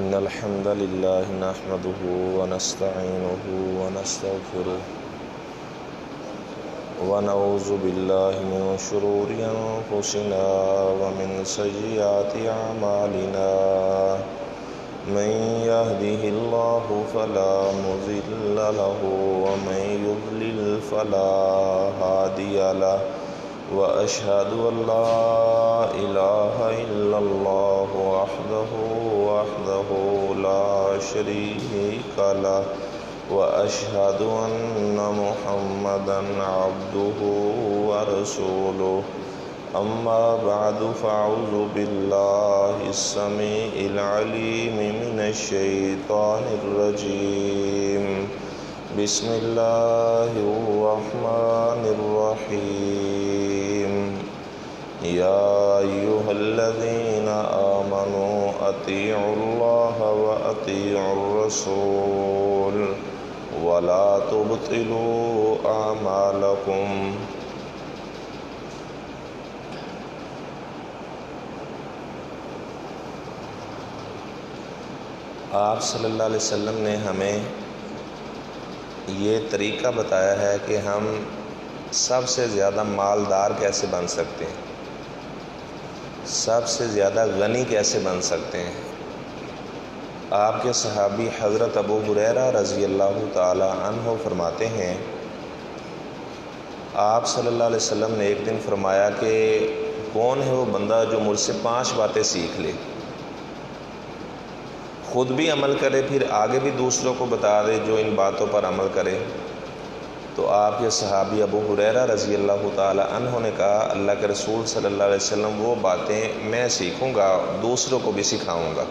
إن الحمد لله نحمده ونستعينه ونستغفره ونعوذ بالله من شرور أنفسنا ومن سيئات أعمالنا من يهده الله فلا مضل له ومن يضلل فلا هادي له وأشهد أن لا إله إلا الله وحده لا شريك له وأشهد أن محمدا عبده ورسوله أما بعد فأعوذ بالله السميع العليم من الشيطان الرجيم بسم الله الرحمن الرحيم يا أيها الذين آمنوا أطيعوا الله وأطيعوا الرسول ولا تبطلوا أعمالكم آپ صلی اللہ علیہ وسلم نے ہمیں یہ طریقہ بتایا ہے کہ ہم سب سے زیادہ مالدار کیسے بن سکتے ہیں، سب سے زیادہ غنی کیسے بن سکتے ہیں۔ آپ کے صحابی حضرت ابو ہریرہ رضی اللہ تعالی عنہ فرماتے ہیں، آپ صلی اللہ علیہ وسلم نے ایک دن فرمایا کہ کون ہے وہ بندہ جو مجھ سے 5 باتیں سیکھ لے، خود بھی عمل کرے، پھر آگے بھی دوسروں کو بتا دے جو ان باتوں پر عمل کرے۔ تو آپ کے صحابی ابو ہریرہ رضی اللہ تعالی عنہ نے کہا، اللہ کے رسول صلی اللہ علیہ وسلم وہ باتیں میں سیکھوں گا، دوسروں کو بھی سکھاؤں گا۔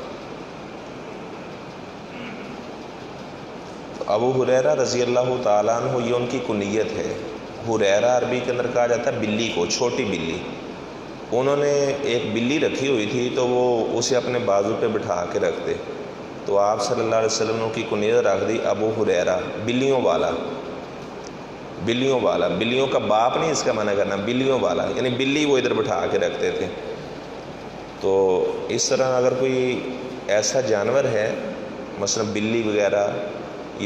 تو ابو ہریرہ رضی اللہ تعالی عنہ یہ ان کی کنیت ہے۔ ہریرہ عربی کے اندر کہا جاتا ہے بلی کو، چھوٹی بلی۔ انہوں نے ایک بلی رکھی ہوئی تھی تو وہ اسے اپنے بازو پہ بٹھا کے رکھتے، تو آپ صلی اللہ علیہ وسلم نے ان کی کنیت رکھ دی ابو ہریرہ، بلیوں والا۔ بلیوں والا، بلیوں کا باپ نہیں اس کا منع کرنا، بلیوں والا، یعنی بلی وہ ادھر بٹھا کے رکھتے تھے۔ تو اس طرح اگر کوئی ایسا جانور ہے، مثلا بلی وغیرہ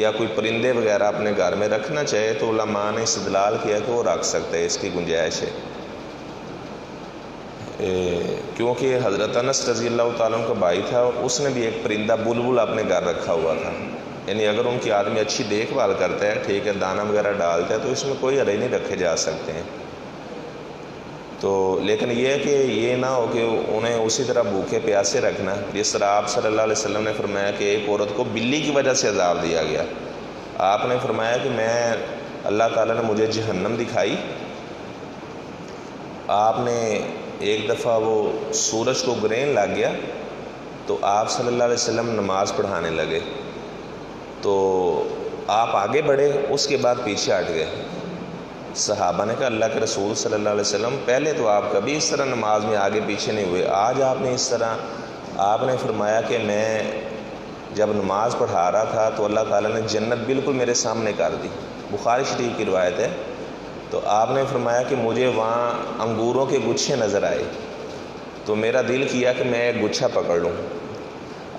یا کوئی پرندے وغیرہ اپنے گھر میں رکھنا چاہے تو علماء نے استدلال کیا کہ وہ رکھ سکتے ہیں، اس کی گنجائش ہے۔ کیونکہ حضرت انس رضی اللہ تعالیٰ عنہ کا بھائی تھا، اس نے بھی ایک پرندہ بلبل اپنے گھر رکھا ہوا تھا۔ یعنی اگر ان کی آدمی اچھی دیکھ بھال کرتا ہے، ٹھیک ہے، دانہ وغیرہ ڈالتا ہے، تو اس میں کوئی حرج نہیں، رکھے جا سکتے ہیں۔ تو لیکن یہ ہے کہ یہ نہ ہو کہ انہیں اسی طرح بھوکے پیاسے رکھنا، جس طرح آپ صلی اللہ علیہ وسلم نے فرمایا کہ ایک عورت کو بلی کی وجہ سے عذاب دیا گیا۔ آپ نے فرمایا کہ میں اللہ تعالیٰ نے مجھے جہنم دکھائی۔ آپ نے ایک دفعہ وہ سورج کو گرہن لگ گیا تو آپ صلی اللہ علیہ وسلم نماز پڑھانے لگے، تو آپ آگے بڑھے، اس کے بعد پیچھے ہٹ گئے۔ صحابہ نے کہا اللہ کے رسول صلی اللہ علیہ وسلم پہلے تو آپ کبھی اس طرح نماز میں آگے پیچھے نہیں ہوئے، آج آپ نے اس طرح۔ آپ نے فرمایا کہ میں جب نماز پڑھا رہا تھا تو اللہ تعالیٰ نے جنت بالکل میرے سامنے کر دی، بخاری شریف کی روایت ہے۔ تو آپ نے فرمایا کہ مجھے وہاں انگوروں کے گچھے نظر آئے، تو میرا دل کیا کہ میں ایک گچھا پکڑ لوں۔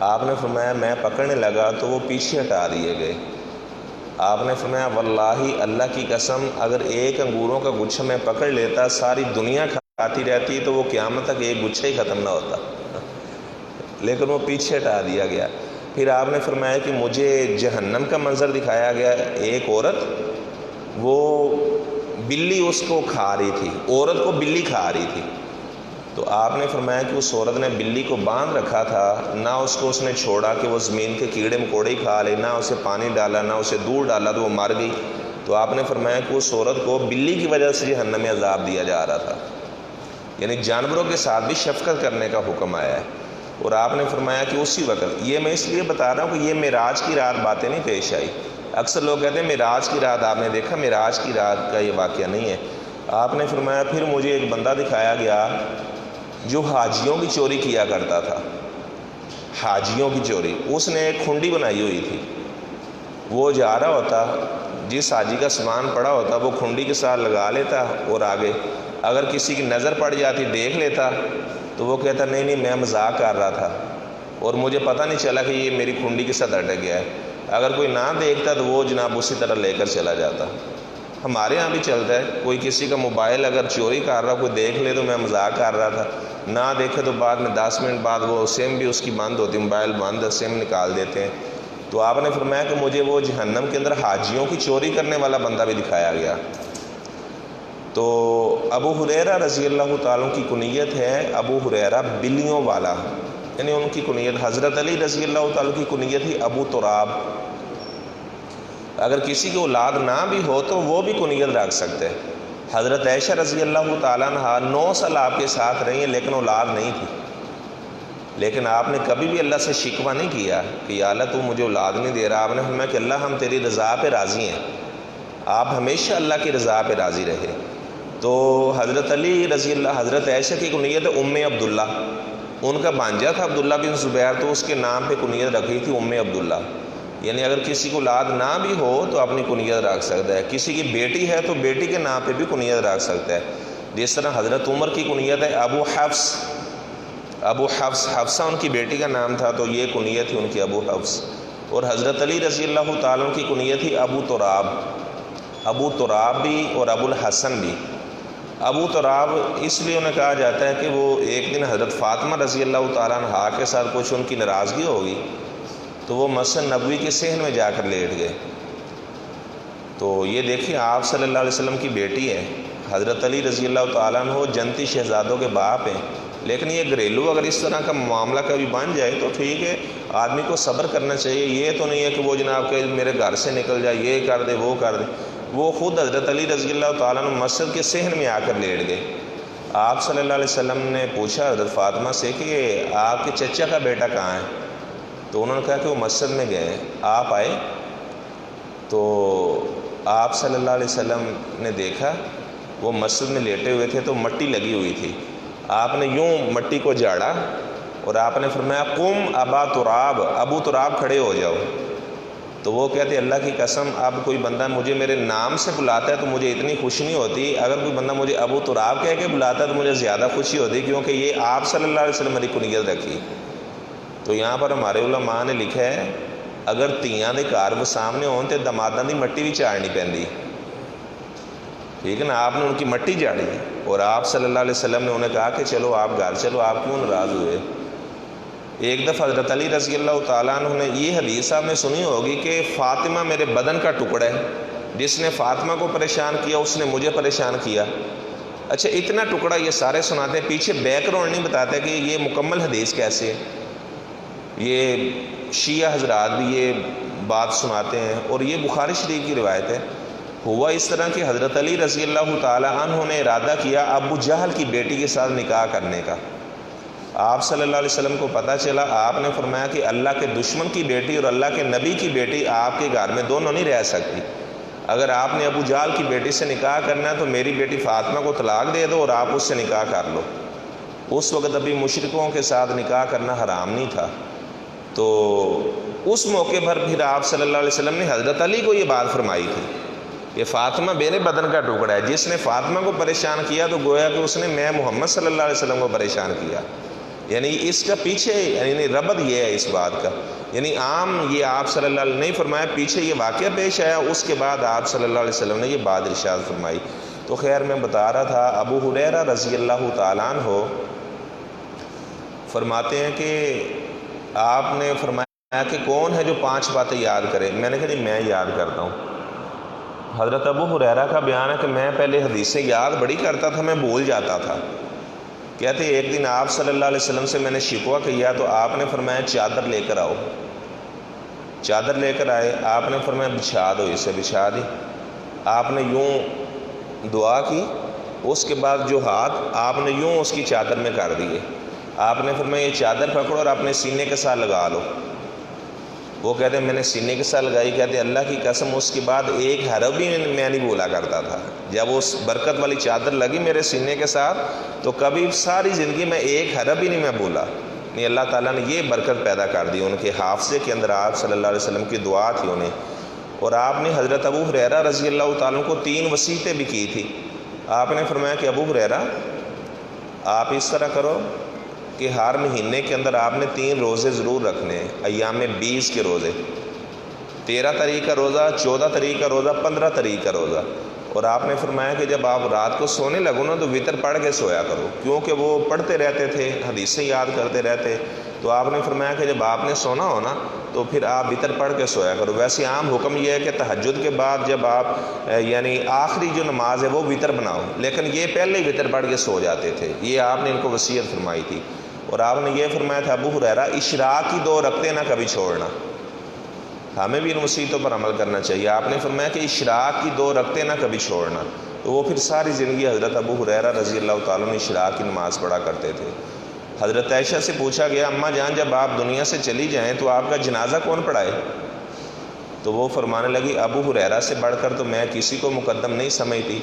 آپ نے فرمایا میں پکڑنے لگا تو وہ پیچھے ہٹا دیے گئے۔ آپ نے فرمایا واللہ اللہ کی قسم اگر ایک انگوروں کا گچھا میں پکڑ لیتا، ساری دنیا کھاتی رہتی تو وہ قیامت تک ایک گچھا ہی ختم نہ ہوتا، لیکن وہ پیچھے ہٹا دیا گیا۔ پھر آپ نے فرمایا کہ مجھے جہنم کا منظر دکھایا گیا، ایک عورت، وہ بلی اس کو کھا رہی تھی، عورت کو بلی کھا رہی تھی۔ تو آپ نے فرمایا کہ اس عورت نے بلی کو باندھ رکھا تھا، نہ اس کو اس نے چھوڑا کہ وہ زمین کے کیڑے مکوڑے ہی کھا لے، نہ اسے پانی ڈالا، نہ اسے دودھ ڈالا، تو وہ مر گئی۔ تو آپ نے فرمایا کہ اس عورت کو بلی کی وجہ سے جہنم میں عذاب دیا جا رہا تھا۔ یعنی جانوروں کے ساتھ بھی شفقت کرنے کا حکم آیا ہے۔ اور آپ نے فرمایا کہ اسی وقت، یہ میں اس لیے بتا رہا ہوں کہ یہ معراج کی رات باتیں نہیں پیش آئی۔ اکثر لوگ کہتے ہیں معراج کی رات آپ نے دیکھا، معراج کی رات کا یہ واقعہ نہیں ہے۔ آپ نے فرمایا پھر مجھے ایک بندہ دکھایا گیا جو حاجیوں کی چوری کیا کرتا تھا، حاجیوں کی چوری۔ اس نے ایک کھنڈی بنائی ہوئی تھی، وہ جا رہا ہوتا، جس حاجی کا سامان پڑا ہوتا وہ کھنڈی کے ساتھ لگا لیتا اور آگے، اگر کسی کی نظر پڑ جاتی دیکھ لیتا تو وہ کہتا نہیں میں مذاق کر رہا تھا، اور مجھے پتہ نہیں چلا کہ یہ میری کھنڈی کے ساتھ اٹک گیا ہے. اگر کوئی نہ دیکھتا تو وہ جناب اسی طرح لے کر چلا جاتا. ہمارے یہاں بھی چلتا ہے, کوئی کسی کا موبائل اگر چوری کر رہا, کوئی دیکھ لے تو میں مذاق کر رہا تھا, نہ دیکھے تو بعد میں 10 منٹ بعد وہ سم بھی اس کی بند ہوتی, موبائل بند ہے, سم نکال دیتے ہیں. تو آپ نے فرمایا کہ مجھے وہ جہنم کے اندر حاجیوں کی چوری کرنے والا بندہ بھی دکھایا گیا. تو ابو ہریرہ رضی اللہ تعالیٰ کی کنیت ہے ابو ہریرہ بلیوں والا, یعنی ان کی کنیت. حضرت علی رضی اللہ تعالیٰ کی کنیت ہی ابو تراب. اگر کسی کی اولاد نہ بھی ہو تو وہ بھی کنیت رکھ سکتے. حضرت عائشہ رضی اللہ تعالیٰ عنہا 9 سال آپ کے ساتھ رہی ہیں لیکن اولاد نہیں تھی, لیکن آپ نے کبھی بھی اللہ سے شکوہ نہیں کیا کہ یا اللہ تو مجھے اولاد نہیں دے رہا. آپ نے فرمایا کہ اللہ ہم تیری رضا پہ راضی ہیں, آپ ہمیشہ اللہ کی رضا پہ راضی رہے. تو حضرت علی رضی اللہ, حضرت عائشہ کی کنیت ام عبداللہ, ان کا بھانجا تھا عبداللہ بن زبیر, تو اس کے نام پہ کنیت رکھی تھی ام عبداللہ. یعنی اگر کسی کو اولاد نہ بھی ہو تو اپنی کنیت رکھ سکتا ہے. کسی کی بیٹی ہے تو بیٹی کے نام پہ بھی کنیت رکھ سکتا ہے. جس طرح حضرت عمر کی کنیت ہے ابو حفص, ابو حفص, حفصہ ان کی بیٹی کا نام تھا تو یہ کنیت تھی ان کی ابو حفص. اور حضرت علی رضی اللہ تعالیٰ کی کنیت تھی ابو تراب. ابو تراب بھی اور ابو الحسن بھی. ابو تراب اس لیے انہیں کہا جاتا ہے کہ وہ ایک دن حضرت فاطمہ رضی اللہ تعالیٰ عنہا کے ساتھ کچھ ان کی ناراضگی ہوگی تو وہ مسجد نبوی کے صحن میں جا کر لیٹ گئے. تو یہ دیکھیں آپ صلی اللہ علیہ وسلم کی بیٹی ہے, حضرت علی رضی اللہ تعالیٰ عنہ جنتی شہزادوں کے باپ ہیں, لیکن یہ گھریلو اگر اس طرح کا معاملہ کبھی بن جائے تو ٹھیک ہے, آدمی کو صبر کرنا چاہیے. یہ تو نہیں ہے کہ وہ جناب کہ میرے گھر سے نکل جائے, یہ کر دے وہ کر دے. وہ خود حضرت علی رضی اللہ تعالیٰ عنہ مسجد کے صحن میں آ کر لیٹ گئے. آپ صلی اللہ علیہ وسلم نے پوچھا حضرت فاطمہ سے کہ آپ کے چچا کا بیٹا کہاں ہے؟ تو انہوں نے کہا کہ وہ مسجد میں گئے. آپ آئے تو آپ صلی اللہ علیہ وسلم نے دیکھا وہ مسجد میں لیٹے ہوئے تھے تو مٹی لگی ہوئی تھی. آپ نے یوں مٹی کو جھاڑا اور آپ نے فرمایا قم ابا تراب, ابو تراب کھڑے ہو جاؤ. تو وہ کہتے اللہ کی قسم اب کوئی بندہ مجھے میرے نام سے بلاتا ہے تو مجھے اتنی خوشی نہیں ہوتی, اگر کوئی بندہ مجھے ابو تراب کہہ کے بلاتا ہے تو مجھے زیادہ خوشی ہوتی, کیونکہ یہ آپ صلی اللہ علیہ وسلم میری کنیت رکھی. تو یہاں پر ہمارے علماء نے لکھا ہے اگر تیاں دے گھر وہ سامنے ہون تے دماداں دی مٹی بھی چاڑنی پیندی. ٹھیک ہے نا, آپ نے ان کی مٹی جاڑی اور آپ صلی اللہ علیہ وسلم نے انہیں کہا کہ چلو آپ گھر چلو, آپ کیوں ناراض ہوئے؟ ایک دفعہ حضرت علی رضی اللہ تعالیٰ عنہ نے یہ حدیث آپ نے سنی ہوگی کہ فاطمہ میرے بدن کا ٹکڑا ہے, جس نے فاطمہ کو پریشان کیا اس نے مجھے پریشان کیا. اچھا اتنا ٹکڑا یہ سارے سناتے ہیں, پیچھے بیک گراؤنڈ نہیں بتاتے کہ یہ مکمل حدیث کیسے ہے. یہ شیعہ حضرات بھی یہ بات سناتے ہیں اور یہ بخاری شریف کی روایت ہے. ہوا اس طرح کہ حضرت علی رضی اللہ تعالیٰ عنہ نے ارادہ کیا ابو جہل کی بیٹی کے ساتھ نکاح کرنے کا. آپ صلی اللہ علیہ وسلم کو پتہ چلا, آپ نے فرمایا کہ اللہ کے دشمن کی بیٹی اور اللہ کے نبی کی بیٹی آپ کے گھر میں دونوں نہیں رہ سکتی. اگر آپ نے ابو جہل کی بیٹی سے نکاح کرنا ہے تو میری بیٹی فاطمہ کو طلاق دے دو اور آپ اس سے نکاح کر لو. اس وقت ابھی مشرکوں کے ساتھ نکاح کرنا حرام نہیں تھا. تو اس موقع پر پھر آپ صلی اللہ علیہ وسلم نے حضرت علی کو یہ بات فرمائی تھی کہ فاطمہ میرے بدن کا ٹکڑا ہے, جس نے فاطمہ کو پریشان کیا تو گویا کہ اس نے میں محمد صلی اللہ علیہ وسلم کو پریشان کیا. یعنی اس کا پیچھے یعنی ربط یہ ہے اس بات کا, یعنی عام یہ آپ صلی اللہ علیہ وسلم نہیں فرمایا, پیچھے یہ واقعہ پیش آیا, اس کے بعد آپ صلی اللہ علیہ وسلم نے یہ بات ارشاد فرمائی. تو خیر میں بتا رہا تھا ابو ہریرہ رضی اللہ تعالیٰ عنہ فرماتے ہیں کہ آپ نے فرمایا کہ کون ہے جو 5 باتیں یاد کرے؟ میں نے کہا نہیں میں یاد کرتا ہوں. حضرت ابو ہریرہ کا بیان ہے کہ میں پہلے حدیثیں یاد بڑی کرتا تھا, میں بھول جاتا تھا. کہتے ایک دن آپ صلی اللہ علیہ وسلم سے میں نے شکوہ کیا تو آپ نے فرمایا چادر لے کر آؤ. چادر لے کر آئے, آپ نے فرمایا بچھا دو, اسے بچھا دی. آپ نے یوں دعا کی, اس کے بعد جو ہاتھ آپ نے یوں اس کی چادر میں کر دیے. آپ نے فرمایا یہ چادر پکڑو اور اپنے سینے کے ساتھ لگا لو. وہ کہتے ہیں میں نے سینے کے ساتھ لگائی. کہتے ہیں اللہ کی قسم اس کے بعد ایک حرف بھی میں نہیں بولا کرتا تھا. جب اس برکت والی چادر لگی میرے سینے کے ساتھ تو کبھی ساری زندگی میں ایک حرف بھی نہیں میں بولا. نہیں, اللہ تعالیٰ نے یہ برکت پیدا کر دی ان کے حافظے کے اندر. آپ صلی اللہ علیہ وسلم کی دعا تھی انہیں. اور آپ نے حضرت ابو ہریرہ رضی اللہ تعالیٰ کو 3 وصیتیں بھی کی تھی. آپ نے فرمایا کہ ابو ہریرہ آپ اس طرح کرو کہ ہر مہینے کے اندر آپ نے 3 روزے ضرور رکھنے ہیں، ایام 20 کے روزے، 13 تاریخ کا روزہ، 14 تاریخ کا روزہ، 15 تاریخ کا روزہ۔ اور آپ نے فرمایا کہ جب آپ رات کو سونے لگو نا تو وطر پڑھ کے سویا کرو، کیونکہ وہ پڑھتے رہتے تھے، حدیثیں یاد کرتے رہتے۔ تو آپ نے فرمایا کہ جب آپ نے سونا ہو نا تو پھر آپ وطر پڑھ کے سویا کرو۔ ویسے عام حکم یہ ہے کہ تہجد کے بعد جب آپ یعنی آخری جو نماز ہے وہ وطر بناؤ، لیکن یہ پہلے ہی وطر پڑھ کے سو جاتے تھے، یہ آپ نے ان کو وصیت فرمائی تھی۔ اور آپ نے یہ فرمایا تھا ابو ہریرہ اشراق کی 2 رکعتیں نہ کبھی چھوڑنا، ہمیں بھی ان وصیتوں پر عمل کرنا چاہیے۔ آپ نے فرمایا کہ اشراق کی 2 رکعتیں نہ کبھی چھوڑنا، تو وہ پھر ساری زندگی حضرت ابو ہریرہ رضی اللہ تعالیٰ عنہ اشراق کی نماز پڑھا کرتے تھے۔ حضرت عائشہ سے پوچھا گیا اماں جان جب آپ دنیا سے چلی جائیں تو آپ کا جنازہ کون پڑھائے؟ تو وہ فرمانے لگی ابو ہریرہ سے بڑھ کر تو میں کسی کو مقدم نہیں سمجھتی،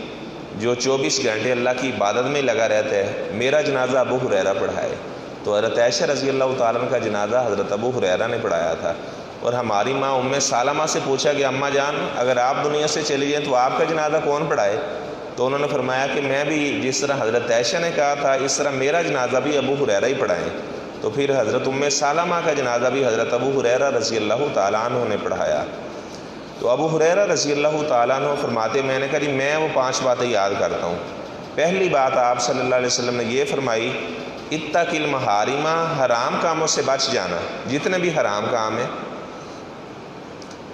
جو 24 گھنٹے اللہ کی عبادت میں لگا رہتا ہے، میرا جنازہ ابو ہریرہ پڑھائے۔ تو حضرت عائشہ رضی اللہ تعالیٰ عنہ کا جنازہ حضرت ابو ہریرہ نے پڑھایا تھا۔ اور ہماری ماں ام سلمہ سے پوچھا کہ اماں جان اگر آپ دنیا سے چلی جائیں تو آپ کا جنازہ کون پڑھائے؟ تو انہوں نے فرمایا کہ میں بھی جس طرح حضرت عائشہ نے کہا تھا اس طرح میرا جنازہ بھی ابو ہریرہ ہی پڑھائیں۔ تو پھر حضرت ام سلمہ کا جنازہ بھی حضرت ابو ہریرہ رضی اللہ تعالیٰ عنہ نے پڑھایا۔ تو ابو ہریرہ رضی اللہ تعالیٰ عنہ فرماتے میں نے کہا جی میں وہ 5 باتیں یاد کرتا ہوں۔ پہلی بات آپ صلی اللہ علیہ وسلم نے یہ فرمائی اتق المحارم، حرام کاموں سے بچ جانا، جتنے بھی حرام کام ہیں۔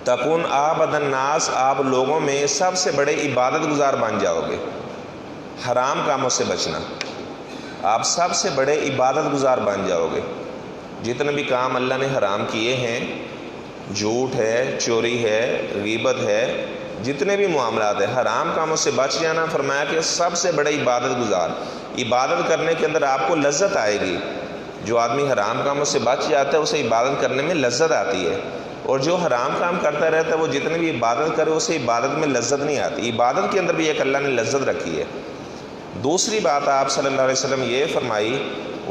تکون عابد الناس، آپ لوگوں میں سب سے بڑے عبادت گزار بن جاؤ گے۔ حرام کاموں سے بچنا، آپ سب سے بڑے عبادت گزار بن جاؤ گے۔ جتنے بھی کام اللہ نے حرام کیے ہیں، جھوٹ ہے، چوری ہے، غیبت ہے، جتنے بھی معاملات ہیں، حرام کاموں سے بچ جانا۔ فرمایا کہ سب سے بڑے عبادت گزار، عبادت کرنے کے اندر آپ کو لذت آئے گی۔ جو آدمی حرام کاموں سے بچ جاتا ہے اسے عبادت کرنے میں لذت آتی ہے، اور جو حرام کام کرتا رہتا ہے وہ جتنے بھی عبادت کرے اسے عبادت میں لذت نہیں آتی۔ عبادت کے اندر بھی ایک اللہ نے لذت رکھی ہے۔ دوسری بات آپ صلی اللہ علیہ وسلم یہ فرمائی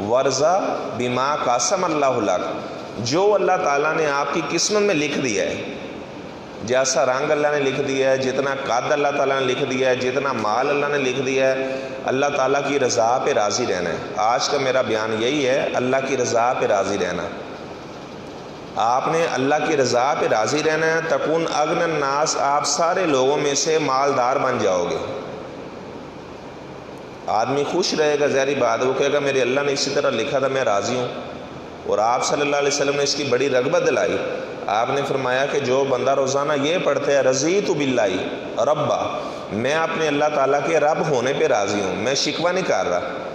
ورزا بما قاسم اللہ لک، جو اللہ تعالیٰ نے آپ کی قسمت میں لکھ دیا ہے، جیسا رنگ اللہ نے لکھ دیا ہے، جتنا قد اللہ تعالیٰ نے لکھ دیا ہے، جتنا مال اللہ نے لکھ دیا ہے، اللہ تعالیٰ کی رضا پہ راضی رہنا ہے۔ آج کا میرا بیان یہی ہے، اللہ کی رضا پہ راضی رہنا۔ آپ نے اللہ کی رضا پہ راضی رہنا ہے۔ تکون اغنی الناس، آپ سارے لوگوں میں سے مالدار بن جاؤ گے۔ آدمی خوش رہے گا، ظاہری بات وہ کہے گا میرے اللہ نے اسی طرح لکھا تھا میں راضی ہوں۔ اور آپ صلی اللہ علیہ وسلم نے اس کی بڑی رغبت دلائی۔ آپ نے فرمایا کہ جو بندہ روزانہ یہ پڑھتا ہے رضیت باللہ ربا، میں اپنے اللہ تعالیٰ کے رب ہونے پہ راضی ہوں، میں شکوہ نہیں کر رہا۔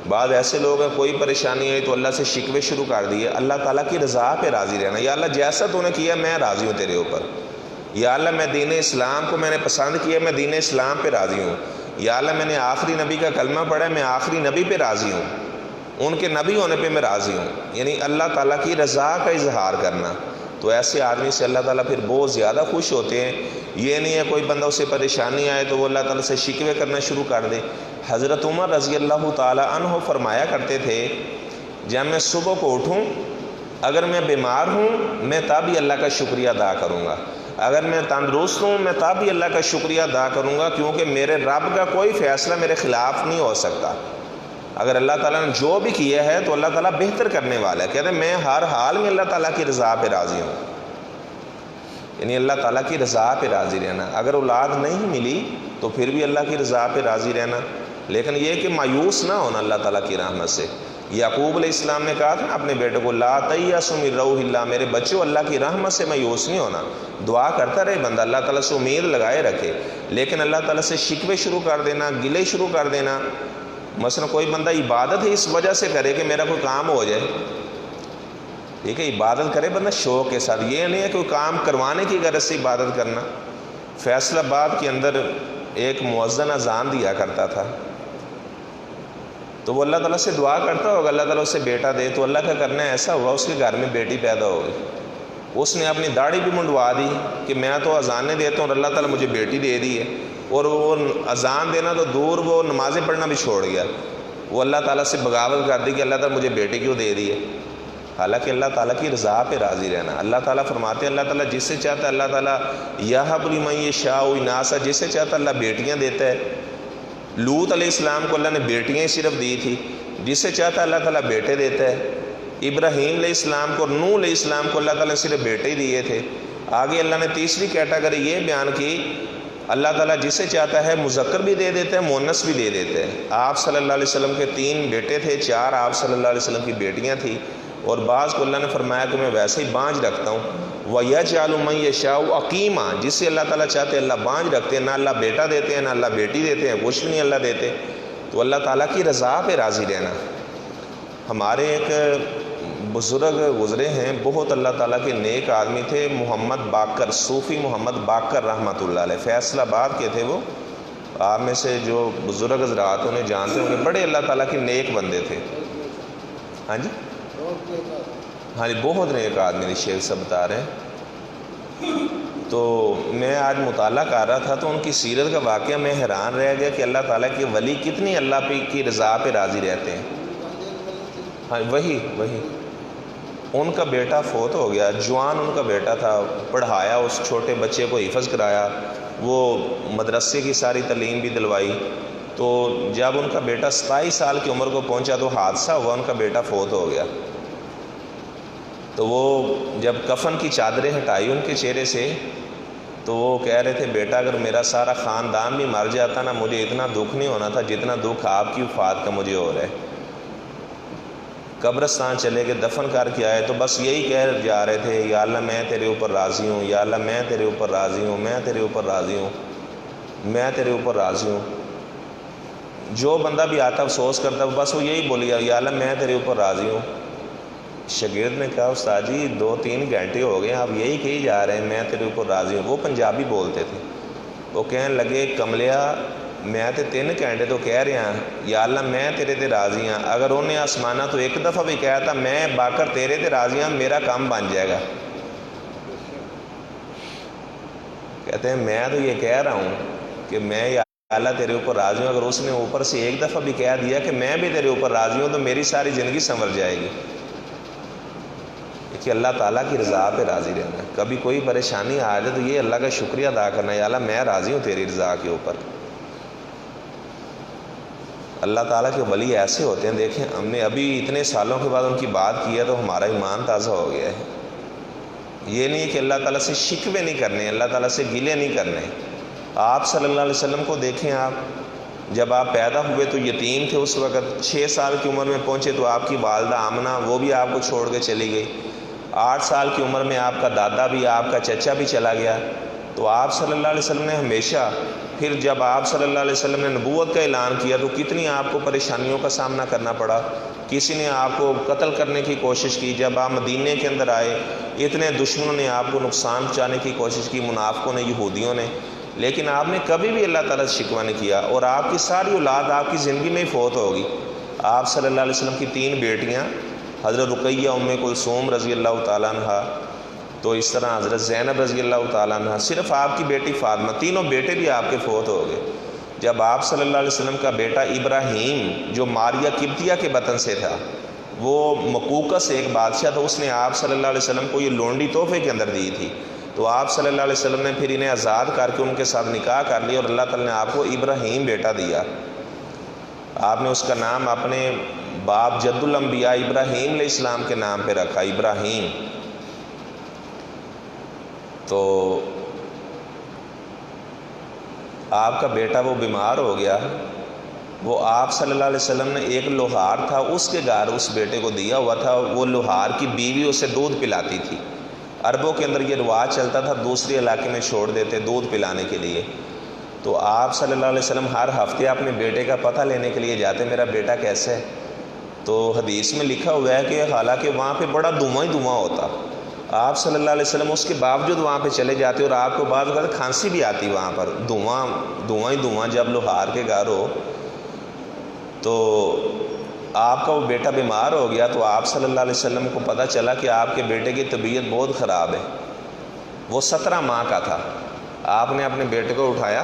بعض ایسے لوگ ہیں کوئی پریشانی آئی تو اللہ سے شکوے شروع کر دیے۔ اللہ تعالیٰ کی رضا پہ راضی رہنا، یا اللہ جیسا تو نے کیا میں راضی ہوں تیرے اوپر، یا اللہ میں دین اسلام کو میں نے پسند کیا، میں دین اسلام پہ راضی ہوں، یا اللہ میں نے آخری نبی کا کلمہ پڑھا ہے، میں آخری نبی پہ راضی ہوں، ان کے نبی ہونے پہ میں راضی ہوں، یعنی اللہ تعالیٰ کی رضا کا اظہار کرنا۔ تو ایسے آدمی سے اللہ تعالیٰ پھر بہت زیادہ خوش ہوتے ہیں۔ یہ نہیں ہے کوئی بندہ اسے پریشانی آئے تو وہ اللہ تعالیٰ سے شکوے کرنا شروع کر دے۔ حضرت عمر رضی اللہ تعالیٰ عنہ فرمایا کرتے تھے جب میں صبح کو اٹھوں اگر میں بیمار ہوں میں تب بھی اللہ کا شکریہ ادا کروں گا، اگر میں تندرست ہوں میں تب بھی اللہ کا شکریہ ادا کروں گا، کیونکہ میرے رب کا کوئی فیصلہ میرے خلاف نہیں ہو سکتا۔ اگر اللہ تعالیٰ نے جو بھی کیا ہے تو اللہ تعالیٰ بہتر کرنے والا ہے۔ کہتے ہیں میں ہر حال میں اللہ تعالیٰ کی رضا پہ راضی ہوں، یعنی اللہ تعالیٰ کی رضا پہ راضی رہنا۔ اگر اولاد نہیں ملی تو پھر بھی اللہ کی رضا پہ راضی رہنا، لیکن یہ کہ مایوس نہ ہونا اللہ تعالیٰ کی رحمت سے۔ یعقوب علیہ السلام نے کہا تھا اپنے بیٹے کو لا تیأسوا من روح اللہ، میرے بچوں اللہ کی رحمت سے مایوس نہیں ہونا۔ دعا کرتا رہے بندہ، اللہ تعالیٰ سے امید لگائے رکھے، لیکن اللہ تعالیٰ سے شکوے شروع کر دینا، گلے شروع کر دینا، مثلا کوئی بندہ عبادت ہی اس وجہ سے کرے کہ میرا کوئی کام ہو جائے، ٹھیک ہے، عبادت کرے بندہ شوق کے ساتھ، یہ نہیں ہے کوئی کام کروانے کی غرض سے عبادت کرنا۔ فیصل آباد کے اندر ایک مؤذن اذان دیا کرتا تھا، تو وہ اللہ تعالیٰ سے دعا کرتا ہوگا اللہ تعالیٰ اسے بیٹا دے، تو اللہ کا کرنا ایسا ہوا اس کے گھر میں بیٹی پیدا ہو گئی۔ اس نے اپنی داڑھی بھی منڈوا دی کہ میں تو اذانیں دیتا ہوں اور اللہ تعالیٰ مجھے بیٹی دے دی ہے، اور وہ اذان دینا تو دور، وہ نمازیں پڑھنا بھی چھوڑ گیا، وہ اللہ تعالیٰ سے بغاوت کر دی کہ اللہ تعالیٰ مجھے بیٹی کیوں دے دی ہے۔ حالانکہ اللہ تعالیٰ کی رضا پہ راضی رہنا۔ اللہ تعالیٰ فرماتے ہیں اللہ تعالیٰ جس سے چاہتا ہے اللہ تعالیٰ یہب لمن یشاء اناسا، جس سے چاہتا ہے اللہ بیٹیاں دیتا ہے۔ لوط علیہ السلام کو اللہ نے بیٹیاں ہی صرف دی تھی، جسے چاہتا ہے اللہ تعالیٰ بیٹے دیتا ہے۔ ابراہیم علیہ السلام کو اور نوح علیہ السلام کو اللہ تعالیٰ نے صرف بیٹے ہی دیے تھے۔ آگے اللہ نے تیسری کیٹیگری یہ بیان کی، اللہ تعالیٰ جسے چاہتا ہے مذکر بھی دے دیتا ہے، مؤنث بھی دے دیتے ہیں۔ آپ صلی اللہ علیہ وسلم کے 3 بیٹے تھے، 4 آپ صلی اللہ علیہ وسلم کی بیٹیاں تھیں، اور بعض کو اللہ نے فرمایا کہ میں ویسے ہی بانجھ رکھتا ہوں۔ وَيَجْعَلُ مَن يَشَاءُ عَقِيمًا، جس سے اللہ تعالیٰ چاہتے ہیں اللہ بانجھ رکھتے ہیں، نہ اللہ بیٹا دیتے ہیں نہ اللہ بیٹی دیتے ہیں، کچھ بھی نہیں اللہ دیتے۔ تو اللہ تعالیٰ کی رضا پہ راضی رہنا۔ ہمارے ایک بزرگ گزرے ہیں، بہت اللہ تعالیٰ کے نیک آدمی تھے، محمد باقر، صوفی محمد باقر رحمۃ اللہ علیہ، فیصل آباد کے تھے وہ۔ آپ میں سے جو بزرگ حضرات انہیں جانتے ہوں گے، بڑے اللہ تعالیٰ کے نیک بندے تھے۔ ہاں جی ہاں جی، بہت نیک آدمی تھے، شیخ صاحب بتا رہے ہیں۔ تو میں آج مطالعہ کر رہا تھا تو ان کی سیرت کا واقعہ میں حیران رہ گیا کہ اللہ تعالیٰ کے ولی کتنی اللہ کی رضا پہ راضی رہتے ہیں۔ ہاں وہی ان کا بیٹا فوت ہو گیا، جوان ان کا بیٹا تھا، پڑھایا اس چھوٹے بچے کو، حفظ کرایا، وہ مدرسے کی ساری تعلیم بھی دلوائی۔ تو جب ان کا بیٹا 27 سال کی عمر کو پہنچا تو حادثہ ہوا، ان کا بیٹا فوت ہو گیا۔ تو وہ جب کفن کی چادریں ہٹائی ان کے چہرے سے تو وہ کہہ رہے تھے، بیٹا اگر میرا سارا خاندان بھی مر جاتا نا، مجھے اتنا دکھ نہیں ہونا تھا جتنا دکھ آپ کی وفات کا مجھے ہو رہا ہے۔ قبرستان چلے گئے، دفن کر کے آئے تو بس یہی کہہ جا رہے تھے، یا اللہ میں تیرے اوپر راضی ہوں، یا اللہ میں تیرے اوپر راضی ہوں، میں تیرے اوپر راضی ہوں، میں تیرے اوپر راضی ہوں۔ جو بندہ بھی آتا افسوس کرتا بس وہ یہی بولی، یا اللہ میں تیرے اوپر راضی ہوں۔ شاگرد نے کہا، استاد جی 2-3 گھنٹے ہو گئے آپ یہی کہی جا رہے ہیں میں تیرے اوپر راضی ہوں۔ وہ پنجابی بولتے تھے۔ وہ کہنے لگے، کملیا میں تے 3 گھنٹے تو کہہ رہا ہاں یا اللہ میں تیرے تے راضی ہاں، اگر انہیں آسمانہ تو ایک دفعہ بھی کہا تھا میں باقر تیرے تے راضی ہاں، میرا کام بن جائے گا۔ کہتے ہیں میں تو یہ کہہ رہا ہوں کہ میں یا اللہ تیرے اوپر راضی ہوں، اگر اس نے اوپر سے ایک دفعہ بھی کہہ دیا کہ میں بھی تیرے اوپر راضی ہوں تو میری ساری زندگی سنور جائے گی۔ کہ اللہ تعالیٰ کی رضا پہ راضی رہنا ہے۔ کبھی کوئی پریشانی آ جائے تو یہ اللہ کا شکریہ ادا کرنا ہے، یا اللہ میں راضی ہوں تیری رضا کے اوپر۔ اللہ تعالیٰ کے ولی ایسے ہوتے ہیں، دیکھیں ہم نے ابھی اتنے سالوں کے بعد ان کی بات کی ہے تو ہمارا ایمان تازہ ہو گیا ہے۔ یہ نہیں کہ اللہ تعالیٰ سے شکوے نہیں کرنے، اللہ تعالیٰ سے گلے نہیں کرنے۔ آپ صلی اللہ علیہ وسلم کو دیکھیں، آپ جب آپ پیدا ہوئے تو یتیم تھے، اس وقت 6 سال کی عمر میں پہنچے تو آپ کی والدہ آمنہ وہ بھی آپ کو چھوڑ کے چلی گئی۔ 8 سال کی عمر میں آپ کا دادا بھی، آپ کا چچا بھی چلا گیا۔ تو آپ صلی اللہ علیہ وسلم نے ہمیشہ، پھر جب آپ صلی اللہ علیہ وسلم نے نبوت کا اعلان کیا تو کتنی آپ کو پریشانیوں کا سامنا کرنا پڑا۔ کسی نے آپ کو قتل کرنے کی کوشش کی، جب آپ مدینے کے اندر آئے اتنے دشمنوں نے آپ کو نقصان پہنچانے کی کوشش کی، منافقوں نے، یہودیوں نے، لیکن آپ نے کبھی بھی اللہ تعالیٰ سے شکوہ نہیں کیا، اور آپ کی ساری اولاد آپ کی زندگی میں ہی فوت ہوگی۔ آپ صلی اللہ علیہ وسلم کی 3 بیٹیاں، حضرت رقیہ ام کلثوم رضی اللہ تعالیٰ عنہ، تو اس طرح حضرت زینب رضی اللہ تعالیٰ عنہ، صرف آپ کی بیٹی فاطمہ، تینوں بیٹے بھی آپ کے فوت ہو گئے۔ جب آپ صلی اللہ علیہ وسلم کا بیٹا ابراہیم جو ماریہ قبطیہ کے وطن سے تھا، وہ مقوقس ایک بادشاہ تھا، اس نے آپ صلی اللہ علیہ وسلم کو یہ لونڈی تحفے کے اندر دی تھی، تو آپ صلی اللہ علیہ وسلم نے پھر انہیں آزاد کر کے ان کے ساتھ نکاح کر لیا، اور اللہ تعالیٰ نے آپ کو ابراہیم بیٹا دیا۔ آپ نے اس کا نام اپنے باپ جد الانبیاء ابراہیم علیہ السلام کے نام پہ رکھا، ابراہیم۔ تو آپ کا بیٹا وہ بیمار ہو گیا، وہ آپ صلی اللہ علیہ وسلم نے ایک لوہار تھا اس کے گھر اس بیٹے کو دیا ہوا تھا، وہ لوہار کی بیوی اسے دودھ پلاتی تھی۔ عربوں کے اندر یہ رواج چلتا تھا، دوسرے علاقے میں چھوڑ دیتے دودھ پلانے کے لیے۔ تو آپ صلی اللہ علیہ وسلم ہر ہفتے اپنے بیٹے کا پتہ لینے کے لیے جاتے، میرا بیٹا کیسے ہے؟ تو حدیث میں لکھا ہوا ہے کہ حالانکہ وہاں پہ بڑا دھواں ہی دھواں ہوتا، آپ صلی اللہ علیہ وسلم اس کے باوجود وہاں پہ چلے جاتے، اور آپ کو بعض اوقات کھانسی بھی آتی وہاں پر، دھواں ہی دھواں جب لوہار کے گھر ہو۔ تو آپ کا وہ بیٹا بیمار ہو گیا، تو آپ صلی اللہ علیہ وسلم کو پتہ چلا کہ آپ کے بیٹے کی طبیعت بہت خراب ہے۔ وہ 17 ماہ کا تھا۔ آپ نے اپنے بیٹے کو اٹھایا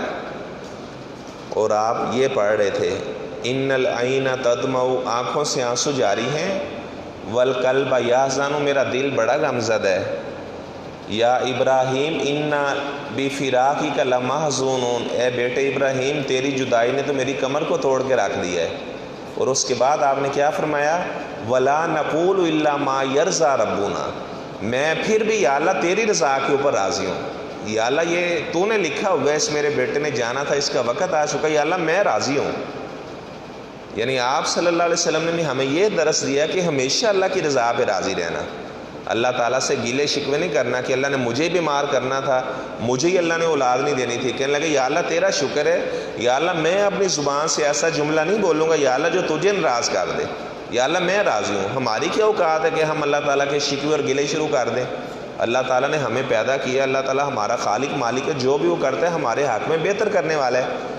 اور آپ یہ پڑھ رہے تھے، ان العین تدمع، آنکھوں سے آنسو جاری ہیں، والقلب یحزن، میرا دل بڑا غمزدہ ہے، یا ابراہیم انا بفراقک لمحزونون، اے بیٹے ابراہیم تیری جدائی نے تو میری کمر کو توڑ کے رکھ دیا ہے۔ اور اس کے بعد آپ نے کیا فرمایا؟ وَلَا نَقُولُ إِلَّا مَا يَرْضَىٰ رَبُّنَا، میں پھر بھی یا اللہ تیری رضا کے اوپر راضی ہوں، یا اللہ یہ تو نے لکھا ہوا ہے، اس میرے بیٹے نے جانا تھا، اس کا وقت آ چکا، یا اللہ میں راضی ہوں۔ یعنی آپ صلی اللہ علیہ وسلم نے ہمیں یہ درس دیا کہ ہمیشہ اللہ کی رضا پہ راضی رہنا، اللہ تعالیٰ سے گیلے شکوے نہیں کرنا کہ اللہ نے مجھے بیمار کرنا تھا، مجھے ہی اللہ نے اولاد نہیں دینی تھی، کہنے لگے یا اللہ تیرا شکر ہے، یا اللہ میں اپنی زبان سے ایسا جملہ نہیں بولوں گا یا اللہ جو تجھے ناراض کر دے، یا اللہ میں راضی ہوں۔ ہماری کیا اوقات ہے کہ ہم اللہ تعالیٰ کے شکوے اور گلے شروع کر دیں؟ اللہ تعالیٰ نے ہمیں پیدا کیا، اللہ تعالیٰ ہمارا خالق مالک ہے، جو بھی وہ کرتا ہے ہمارے حق میں بہتر کرنے والا ہے۔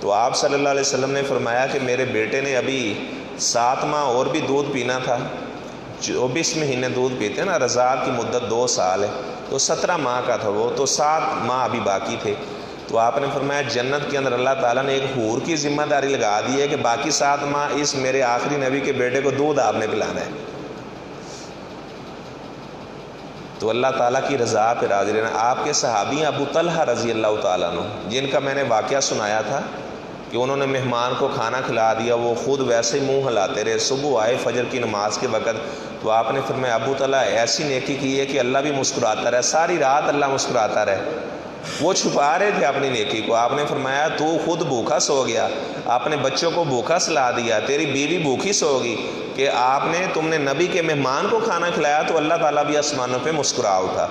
تو آپ صلی اللہ علیہ وسلم نے فرمایا کہ میرے بیٹے نے ابھی 7 ماہ اور بھی دودھ پینا تھا، 24 مہینے دودھ پیتے ہیں نا، رضاعت کی مدت 2 سال ہے، تو 17 ماہ کا تھا وہ، تو 7 ماہ ابھی باقی تھے۔ تو آپ نے فرمایا جنت کے اندر اللہ تعالیٰ نے ایک حور کی ذمہ داری لگا دی ہے کہ باقی 7 ماہ اس میرے آخری نبی کے بیٹے کو دودھ آپ نے پلانا ہے۔ تو اللہ تعالیٰ کی رضا پہ راضی رہنا۔ آپ کے صحابی ابو طلحہ رضی اللہ تعالیٰ عنہ، جن کا میں نے واقعہ سنایا تھا کہ انہوں نے مہمان کو کھانا کھلا دیا، وہ خود ویسے ہی منہ ہلاتے رہے، صبح آئے فجر کی نماز کے وقت، تو آپ نے فرمایا ابو طلحہ ایسی نیکی کی ہے کہ اللہ بھی مسکراتا رہے، ساری رات اللہ مسکراتا رہے۔ وہ چھپا رہے تھے اپنی نیکی کو، آپ نے فرمایا تو خود بھوکا سو گیا، اپنے بچوں کو بھوکا سلا دیا، تیری بیوی بھوکی سو گی کہ تم نے نبی کے مہمان کو کھانا کھلایا، تو اللہ تعالیٰ بھی آسمانوں پہ مسکرا اٹھا۔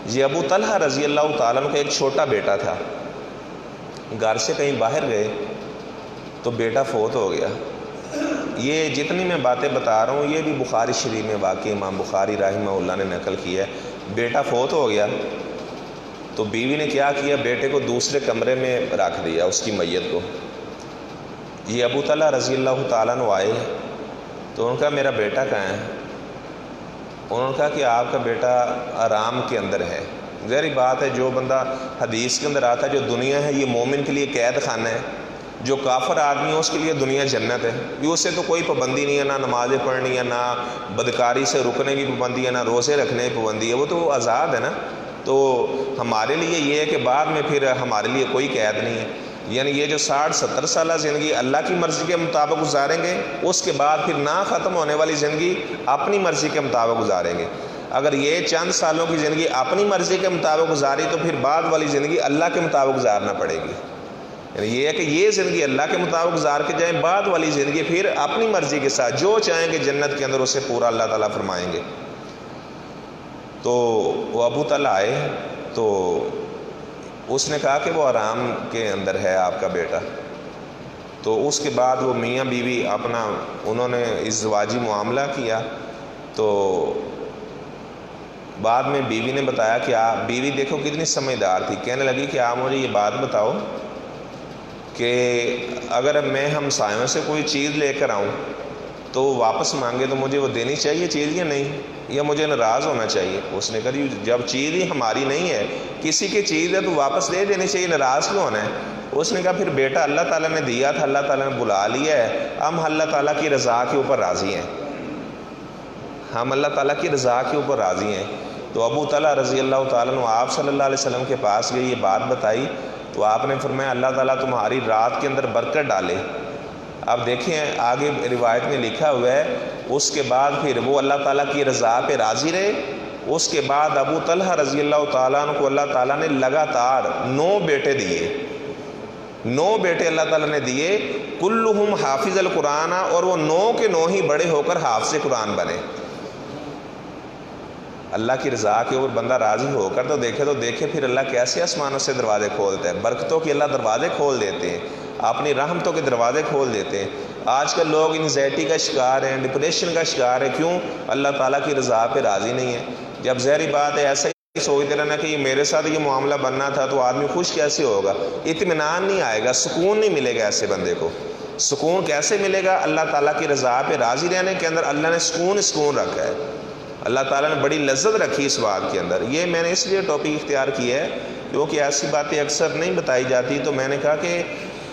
یہ ابو طلحہ رضی اللہ تعالیٰ عنہ کا ایک چھوٹا بیٹا تھا، گھر سے کہیں باہر گئے تو بیٹا فوت ہو گیا۔ یہ جتنی میں باتیں بتا رہا ہوں یہ بھی بخاری شریف میں واقع امام بخاری رحمہ اللہ نے نقل کیا ہے۔ بیٹا فوت ہو گیا تو بیوی نے کیا کیا، بیٹے کو دوسرے کمرے میں رکھ دیا، اس کی میت کو۔ یہ ابو طلحہ رضی اللہ تعالیٰ عنہ آئے تو انہوں نے کہا میرا بیٹا کہاں ہے؟ انہوں نے کہا کہ آپ کا بیٹا آرام کے اندر ہے۔ ظاہری بات ہے، جو بندہ حدیث کے اندر آتا ہے جو دنیا ہے یہ مومن کے لیے قید خانہ ہے، جو کافر آدمی ہے اس کے لیے دنیا جنت ہے، یہ اس سے تو کوئی پابندی نہیں ہے، نہ نمازیں پڑھنی ہے، نہ بدکاری سے رکنے کی پابندی ہے، نہ روزے رکھنے کی پابندی ہے، وہ تو آزاد ہے نا۔ تو ہمارے لیے یہ ہے کہ بعد میں پھر ہمارے لیے کوئی قید نہیں ہے، یعنی یہ جو 60-70 سالہ زندگی اللہ کی مرضی کے مطابق گزاریں گے، اس کے بعد پھر نہ ختم ہونے والی زندگی اپنی مرضی کے مطابق گزاریں گے۔ اگر یہ چند سالوں کی زندگی اپنی مرضی کے مطابق گزاری تو پھر بعد والی زندگی اللہ کے مطابق گزارنا پڑے گی۔ یعنی یہ ہے کہ یہ زندگی اللہ کے مطابق گزار کے جائیں، بعد والی زندگی پھر اپنی مرضی کے ساتھ جو چاہیں گے جنت کے اندر اسے پورا اللہ تعالیٰ فرمائیں گے۔ تو وہ ابو طلحہ آئے تو اس نے کہا کہ وہ آرام کے اندر ہے آپ کا بیٹا۔ تو اس کے بعد وہ میاں بیوی انہوں نے ازدواجی معاملہ کیا۔ تو بعد میں بیوی نے بتایا کہ بیوی دیکھو کتنی سمجھدار تھی، کہنے لگی کہ آپ مجھے یہ بات بتاؤ کہ اگر میں ہمسایوں سے کوئی چیز لے کر آؤں تو واپس مانگے تو مجھے وہ دینی چاہیے چیز یا نہیں، یا مجھے ناراض ہونا چاہیے؟ اس نے کہا جب چیز ہی ہماری نہیں ہے، کسی کی چیز ہے تو واپس دے دینی چاہیے، ناراض کیوں ہونا ہے؟ اس نے کہا پھر بیٹا اللہ تعالیٰ نے دیا تھا، اللہ تعالیٰ نے بلا لیا ہے، ہم اللہ تعالیٰ کی رضا کے اوپر راضی ہیں، ہم اللہ تعالیٰ کی رضا کے اوپر راضی ہیں۔ تو ابو طلحہ رضی اللہ تعالیٰ عنہ آپ صلی اللہ علیہ وسلم کے پاس گئی، یہ بات بتائی تو آپ نے فرمایا اللہ تعالیٰ تمہاری رات کے اندر برکت ڈالے۔ آپ دیکھیں آگے روایت میں لکھا ہوا ہے اس کے بعد پھر وہ اللہ تعالیٰ کی رضا پہ راضی رہے۔ اس کے بعد ابو طلحہ رضی اللہ تعالیٰ عنہ کو اللہ تعالیٰ نے لگاتار 9 بیٹے دیے، 9 بیٹے اللہ تعالیٰ نے دیے، کلہم حافظ القرآن، اور وہ 9 کے 9 ہی بڑے ہو کر حافظ قرآن بنے۔ اللہ کی رضا کے اوپر بندہ راضی ہو کر تو دیکھے پھر اللہ کیسے آسمانوں سے دروازے کھولتا ہے، برکتوں کے اللہ دروازے کھول دیتے ہیں، اپنی رحمتوں کے دروازے کھول دیتے ہیں۔ آج کل لوگ انزائٹی کا شکار ہیں، ڈپریشن کا شکار ہے، کیوں؟ اللہ تعالیٰ کی رضا پہ راضی نہیں ہے۔ جب ظاہری بات ہے ایسا ہی سوچتے رہنا کہ یہ میرے ساتھ یہ معاملہ بننا تھا تو آدمی خوش کیسے ہوگا؟ اطمینان نہیں آئے گا، سکون نہیں ملے گا ایسے بندے کو۔ سکون کیسے ملے گا؟ اللہ تعالیٰ کی رضا پہ راضی رہنے کے اندر اللہ نے سکون رکھا ہے، اللہ تعالیٰ نے بڑی لذت رکھی اس بات کے اندر۔ یہ میں نے اس لیے ٹاپک اختیار کیا ہے کیونکہ ایسی باتیں اکثر نہیں بتائی جاتی، تو میں نے کہا کہ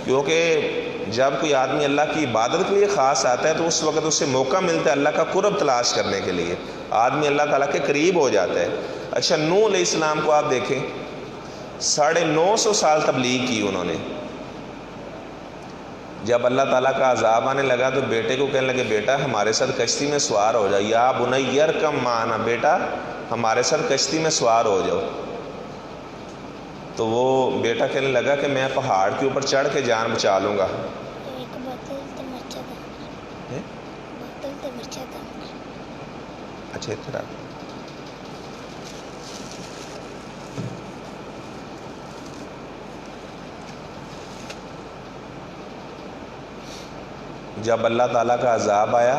کیونکہ جب کوئی آدمی اللہ کی عبادت کے لیے خاص آتا ہے تو اس وقت اسے موقع ملتا ہے اللہ کا قرب تلاش کرنے کے لیے، آدمی اللہ تعالیٰ کے قریب ہو جاتا ہے۔ اچھا، نوح علیہ السلام کو آپ دیکھیں، 950 سال تبلیغ کی انہوں نے، جب اللہ تعالیٰ کا عذاب آنے لگا تو بیٹے کو کہنے لگے بیٹا ہمارے ساتھ کشتی میں سوار ہو جاؤ، یا بنی ارکب معنا، بیٹا ہمارے ساتھ کشتی میں سوار ہو جاؤ۔ تو وہ بیٹا کہنے لگا کہ میں پہاڑ کے اوپر چڑھ کے جان بچا لوں گا۔ اچھا اتنا جب اللہ تعالیٰ کا عذاب آیا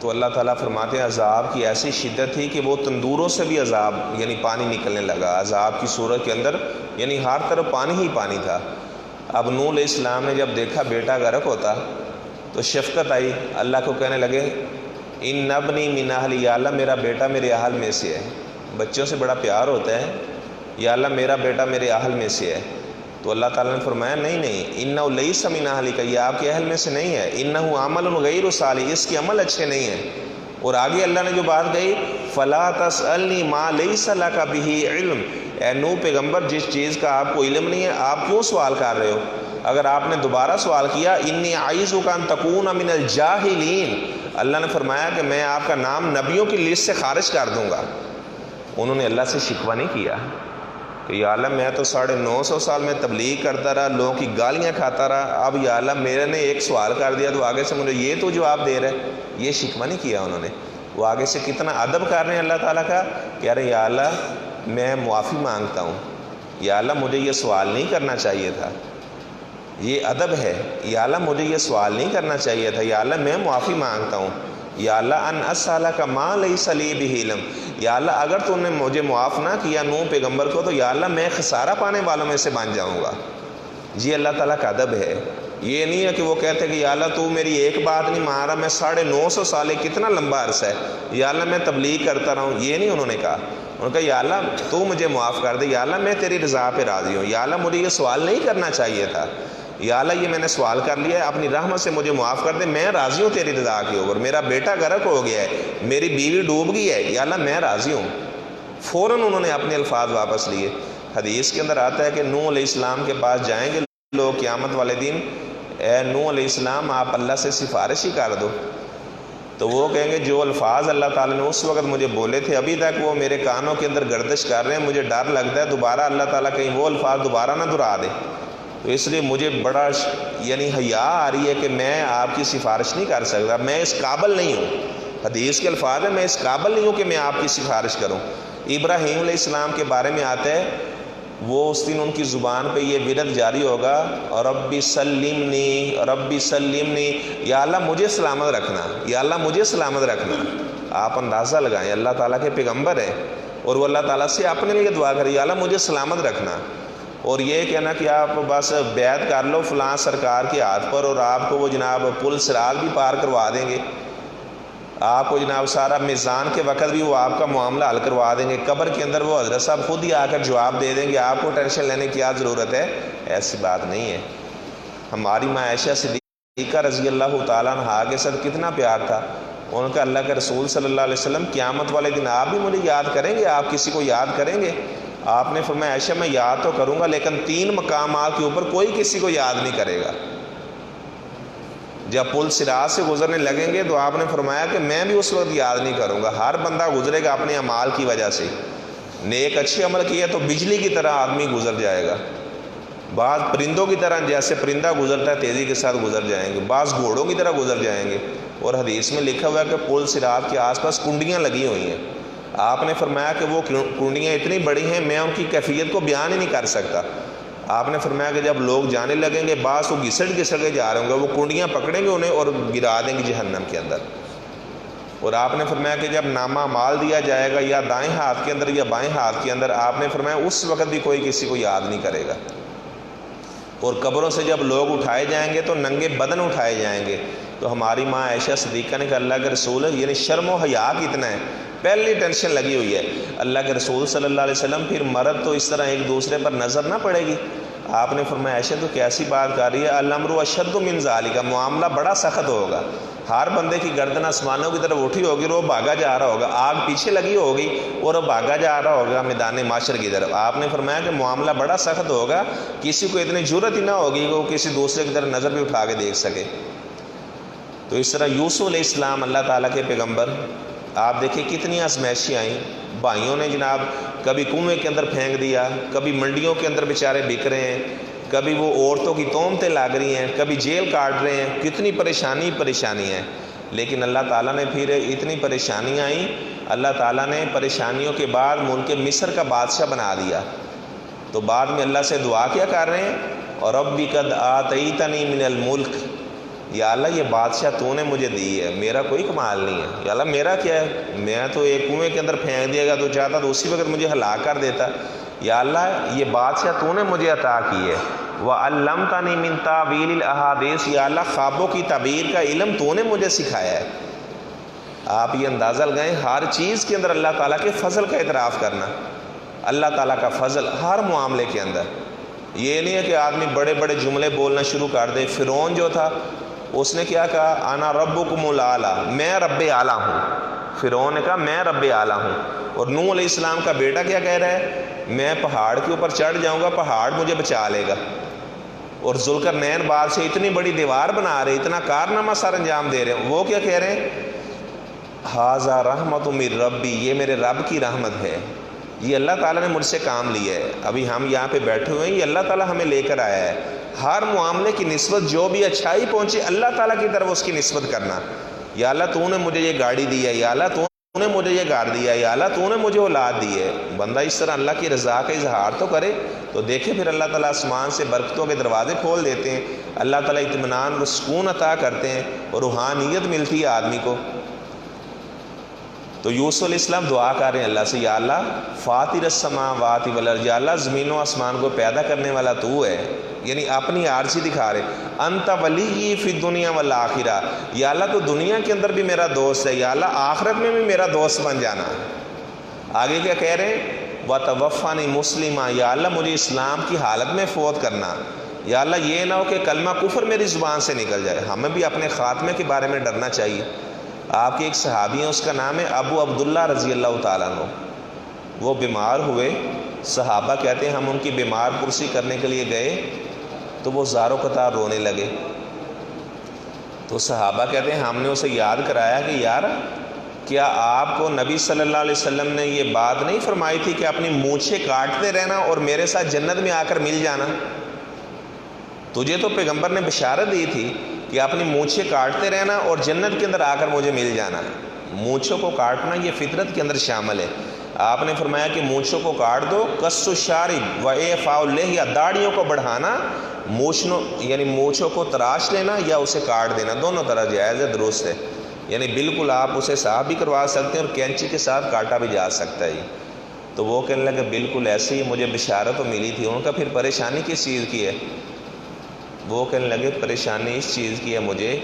تو اللہ تعالیٰ فرماتے ہیں عذاب کی ایسی شدت تھی کہ وہ تندوروں سے بھی عذاب یعنی پانی نکلنے لگا عذاب کی صورت کے اندر، یعنی ہر طرف پانی ہی پانی تھا۔ اب نوح علیہ السلام نے جب دیکھا بیٹا غرق ہوتا تو شفقت آئی، اللہ کو کہنے لگے ان ابنی من اہلی، یا اللہ میرا بیٹا میرے اہل میں سے ہے۔ بچوں سے بڑا پیار ہوتا ہے، یا اللہ میرا بیٹا میرے اہل میں سے ہے۔ تو اللہ تعالیٰ نے فرمایا نہیں انہ لیس من اہلک، یہ آپ کے اہل میں سے نہیں ہے، انہ عمل غیر صالح، اس کے عمل اچھے نہیں ہیں۔ اور آگے اللہ نے جو بات کہی فلا تسألنی ما لیس لک بہ علم، اے نوح پیغمبر جس چیز کا آپ کو علم نہیں ہے آپ کیوں سوال کر رہے ہو؟ اگر آپ نے دوبارہ سوال کیا انی اعیذک ان تکون من الجاہلین، اللہ نے فرمایا کہ میں آپ کا نام نبیوں کی لسٹ سے خارج کر دوں گا۔ انہوں نے اللہ سے شکوہ نہیں کیا کہ یا اللہ میں تو 950 سال میں تبلیغ کرتا رہا، لوگوں کی گالیاں کھاتا رہا، اب یا اللہ میرے نے ایک سوال کر دیا تو آگے سے مجھے یہ تو جواب دے رہے، یہ شکوہ نہیں کیا انہوں نے۔ وہ آگے سے کتنا ادب کر رہے ہیں اللہ تعالیٰ کا، کہہ رہے یا اللہ میں معافی مانگتا ہوں، یا اللہ مجھے یہ سوال نہیں کرنا چاہیے تھا، یہ ادب ہے، یا اللہ مجھے یہ سوال نہیں کرنا چاہیے تھا، یا اللہ میں معافی مانگتا ہوں، یا اللہ ان اسألک ما لیس لی بہ علم، یا اللہ اگر تو نے مجھے معاف نہ کیا نوح پیغمبر کو تو یا اللہ میں خسارہ پانے والوں میں سے بن جاؤں گا۔ یہ اللہ تعالیٰ کا ادب ہے۔ یہ نہیں ہے کہ وہ کہتے کہ یا اللہ تو میری ایک بات نہیں مان رہا، میں 950 سال کتنا لمبا عرصہ ہے، یا اللہ میں تبلیغ کرتا رہا ہوں، یہ نہیں انہوں نے کہا۔ انہوں نے کہا یا اللہ تو مجھے معاف کر دے، یا اللہ میں تیری رضا پہ راضی ہوں، یا اللہ مجھے یہ سوال نہیں کرنا چاہیے تھا، یا اللہ یہ میں نے سوال کر لیا ہے، اپنی رحمت سے مجھے معاف کر دے، میں راضی ہوں تیری رضا کے اوپر، میرا بیٹا غرق ہو گیا ہے، میری بیوی ڈوب گئی ہے، یا اللہ میں راضی ہوں۔ فوراً انہوں نے اپنے الفاظ واپس لیے۔ حدیث کے اندر آتا ہے کہ نوح علیہ السلام کے پاس جائیں گے لوگ قیامت والے دن، اے نوح علیہ السلام آپ اللہ سے سفارش ہی کر دو، تو وہ کہیں گے جو الفاظ اللہ تعالیٰ نے اس وقت مجھے بولے تھے ابھی تک وہ میرے کانوں کے اندر گردش کر رہے ہیں، مجھے ڈر لگتا ہے دوبارہ اللہ تعالیٰ کہیں وہ الفاظ دوبارہ نہ دہرا دے، تو اس لیے مجھے بڑا یعنی حیا آ رہی ہے کہ میں آپ کی سفارش نہیں کر سکتا، میں اس قابل نہیں ہوں۔ حدیث کے الفاظ ہیں میں اس قابل نہیں ہوں کہ میں آپ کی سفارش کروں۔ ابراہیم علیہ السلام کے بارے میں آتا ہے وہ اس دن ان کی زبان پہ یہ ورد جاری ہوگا ربی سلمنی ربی سلمنی، یا اللہ مجھے سلامت رکھنا، یا اللہ مجھے سلامت رکھنا۔ آپ اندازہ لگائیں اللہ تعالیٰ کے پیغمبر ہیں اور وہ اللہ تعالیٰ سے اپنے لیے دعا کریں یا اللہ مجھے سلامت رکھنا، اور یہ کہنا کہ آپ بس بیعت کر لو فلاں سرکار کے ہاتھ پر اور آپ کو وہ جناب پل صراط بھی پار کروا دیں گے، آپ کو جناب سارا میزان کے وقت بھی وہ آپ کا معاملہ حل کروا دیں گے، قبر کے اندر وہ حضرت صاحب خود ہی آ کر جواب دے دیں گے، آپ کو ٹینشن لینے کی کیا ضرورت ہے، ایسی بات نہیں ہے۔ ہماری ماں عائشہ صدیقہ رضی اللہ تعالیٰ عنہا کے ساتھ کتنا پیار تھا، ان کا اللہ کے رسول صلی اللہ علیہ وسلم قیامت والے دن آپ بھی مجھے یاد کریں گے، آپ کسی کو یاد کریں گے؟ آپ نے فرمایا عائشہ میں یاد تو کروں گا لیکن 3 مقامات کے اوپر کوئی کسی کو یاد نہیں کرے گا۔ جب پل صراط سے گزرنے لگیں گے تو آپ نے فرمایا کہ میں بھی اس وقت یاد نہیں کروں گا، ہر بندہ گزرے گا اپنے اعمال کی وجہ سے، نیک اچھے عمل کیے تو بجلی کی طرح آدمی گزر جائے گا، بعض پرندوں کی طرح جیسے پرندہ گزرتا ہے تیزی کے ساتھ گزر جائیں گے، بعض گھوڑوں کی طرح گزر جائیں گے، اور حدیث میں لکھا ہوا ہے کہ پل صراط کے آس پاس کنڈیاں لگی ہوئی ہیں۔ آپ نے فرمایا کہ وہ کنڈیاں اتنی بڑی ہیں میں ان کی کیفیت کو بیان ہی نہیں کر سکتا۔ آپ نے فرمایا کہ جب لوگ جانے لگیں گے بعض وہ گھسٹ کے جا رہے ہوں گے، وہ کنڈیاں پکڑیں گے انہیں اور گرا دیں گے جہنم کے اندر۔ اور آپ نے فرمایا کہ جب نامہ مال دیا جائے گا یا دائیں ہاتھ کے اندر یا بائیں ہاتھ کے اندر، آپ نے فرمایا اس وقت بھی کوئی کسی کو یاد نہیں کرے گا۔ اور قبروں سے جب لوگ اٹھائے جائیں گے تو ننگے بدن اٹھائے جائیں گے، تو ہماری ماں عائشہ صدیقہ نے کہا اللہ کے رسول یعنی شرم و حیا کتنا ہے، پہلی ٹینشن لگی ہوئی ہے۔ اللہ کے رسول صلی اللہ علیہ وسلم پھر مرد تو اس طرح ایک دوسرے پر نظر نہ پڑے گی، آپ نے فرمایا عائشہ تو کیسی بات کر رہی ہے، الامر اشد من ذالک، معاملہ بڑا سخت ہوگا، ہر بندے کی گردن آسمانوں کی طرف اٹھی ہوگی اور وہ بھاگا جا رہا ہوگا، آگ پیچھے لگی ہوگی اور وہ بھاگا جا رہا ہوگا میدان معاشر کی طرف۔ آپ نے فرمایا کہ معاملہ بڑا سخت ہوگا، کسی کو اتنی جرأت ہی نہ ہوگی کہ وہ کسی دوسرے کی طرف نظر بھی اٹھا کے دیکھ سکے۔ تو اس طرح یوسف علیہ السلام اللہ تعالیٰ کے پیغمبر، آپ دیکھیں کتنی آزمائشیں آئیں، بھائیوں نے جناب کبھی کنویں کے اندر پھینک دیا، کبھی منڈیوں کے اندر بیچارے بک رہے ہیں، کبھی وہ عورتوں کی تہمتیں لگ رہی ہیں، کبھی جیل کاٹ رہے ہیں، کتنی پریشانی ہیں، لیکن اللہ تعالیٰ نے پھر اتنی پریشانیاں آئیں، اللہ تعالیٰ نے پریشانیوں کے بعد ملک مصر کا بادشاہ بنا دیا۔ تو بعد میں اللہ سے دعا کیا کر رہے ہیں، اور ربی قد آتیتنی من الملک، یا اللہ یہ بادشاہ تو نے مجھے دی ہے، میرا کوئی کمال نہیں ہے، یا اللہ میرا کیا ہے، میں تو ایک کنویں کے اندر پھینک دیا گا تو چاہتا تو اسی وقت مجھے ہلاک کر دیتا، یا اللہ یہ بادشاہ تو نے مجھے عطا کی ہے، وَعَلَّمْتَنِي مِن تَأْوِيلِ الْأَحَادِيثِ، یا اللہ خوابوں کی تعبیر کا علم تو نے مجھے سکھایا ہے۔ آپ یہ اندازہ لگائیں، ہر چیز کے اندر اللہ تعالیٰ کے فضل کا اعتراف کرنا، اللہ تعالیٰ کا فضل ہر معاملے کے اندر۔ یہ نہیں ہے کہ آدمی بڑے بڑے جملے بولنا شروع کر دے۔ فرعون جو تھا اس نے کیا کہا، انا ربکم الاعلیٰ، میں رب اعلیٰ ہوں۔ فرعون نے کہا میں رب اعلیٰ ہوں۔ اور نوح علیہ السلام کا بیٹا کیا کہہ رہا ہے، میں پہاڑ کے اوپر چڑھ جاؤں گا، پہاڑ مجھے بچا لے گا۔ اور ذوالقرنین بادشاہ اتنی بڑی دیوار بنا رہے، اتنا کارنامہ سر انجام دے رہے ہیں، وہ کیا کہہ رہے ہیں، ھذا رحمت من ربی، یہ میرے رب کی رحمت ہے، یہ اللہ تعالیٰ نے مجھ سے کام لیا ہے، ابھی ہم یہاں پہ بیٹھے ہوئے ہیں، یہ اللہ تعالیٰ ہمیں لے کر آیا ہے۔ ہر معاملے کی نسبت جو بھی اچھائی پہنچے اللہ تعالیٰ کی طرف اس کی نسبت کرنا، یا اللہ تو نے مجھے یہ گاڑی دی ہے، یا اللہ تو نے مجھے یہ گھر دیا ہے، یا اللہ تو نے مجھے اولاد دی ہے۔ بندہ اس طرح اللہ کی رضا کا اظہار تو کرے، تو دیکھیں پھر اللہ تعالیٰ آسمان سے برکتوں کے دروازے کھول دیتے ہیں، اللہ تعالیٰ اطمینان اور سکون عطا کرتے ہیں، اور روحانیت ملتی ہے آدمی کو۔ تو یوسف علیہ السلام دعا کر رہے ہیں اللہ سے، یا اللہ فاطر السماوات والارض، یا اللہ زمین و آسمان کو پیدا کرنے والا تو ہے، یعنی اپنی عارضی دکھا رہے، انت ولی فی الدنیا والآخرہ، یا اللہ تو دنیا کے اندر بھی میرا دوست ہے، یا اللہ آخرت میں بھی میرا دوست بن جانا۔ آگے کیا کہہ رہے ہیں، وَتَوَفَّنِي مُسْلِمًا، یا اللہ مجھے اسلام کی حالت میں فوت کرنا، یا اللہ یہ نہ ہو کہ کلمہ کفر میری زبان سے نکل جائے۔ ہمیں بھی اپنے خاتمے کے بارے میں ڈرنا چاہیے۔ آپ کے ایک صحابی ہیں، اس کا نام ہے ابو عبداللہ رضی اللہ تعالیٰ عنہ، وہ بیمار ہوئے، صحابہ کہتے ہیں ہم ان کی بیمار پرسی کرنے کے لیے گئے تو وہ زاروں قطار رونے لگے، تو صحابہ کہتے ہیں ہم نے اسے یاد کرایا کہ یار کیا آپ کو نبی صلی اللہ علیہ وسلم نے یہ بات نہیں فرمائی تھی کہ اپنی مونچھیں کاٹتے رہنا اور میرے ساتھ جنت میں آ کر مل جانا؟ تجھے تو پیغمبر نے بشارت دی تھی کہ اپنی مونچھیں کاٹتے رہنا اور جنت کے اندر آ کر مجھے مل جانا۔ مونچھوں کو کاٹنا یہ فطرت کے اندر شامل ہے۔ آپ نے فرمایا کہ مونچھوں کو کاٹ دو، قص الشارب و اعفاء اللحیہ، داڑھیوں کو بڑھانا، یعنی مونچھوں کو تراش لینا یا اسے کاٹ دینا، دونوں طرح جائز ہے، درست ہے، یعنی بالکل آپ اسے صاف بھی کروا سکتے ہیں اور کینچی کے ساتھ کاٹا بھی جا سکتا ہے۔ تو وہ کہنے لگے بالکل ایسے ہی مجھے بشارت تو ملی تھی۔ ان کا پھر پریشانی کس چیز کی ہے؟ وہ کہنے لگے پریشانی اس چیز کی ہے مجھے،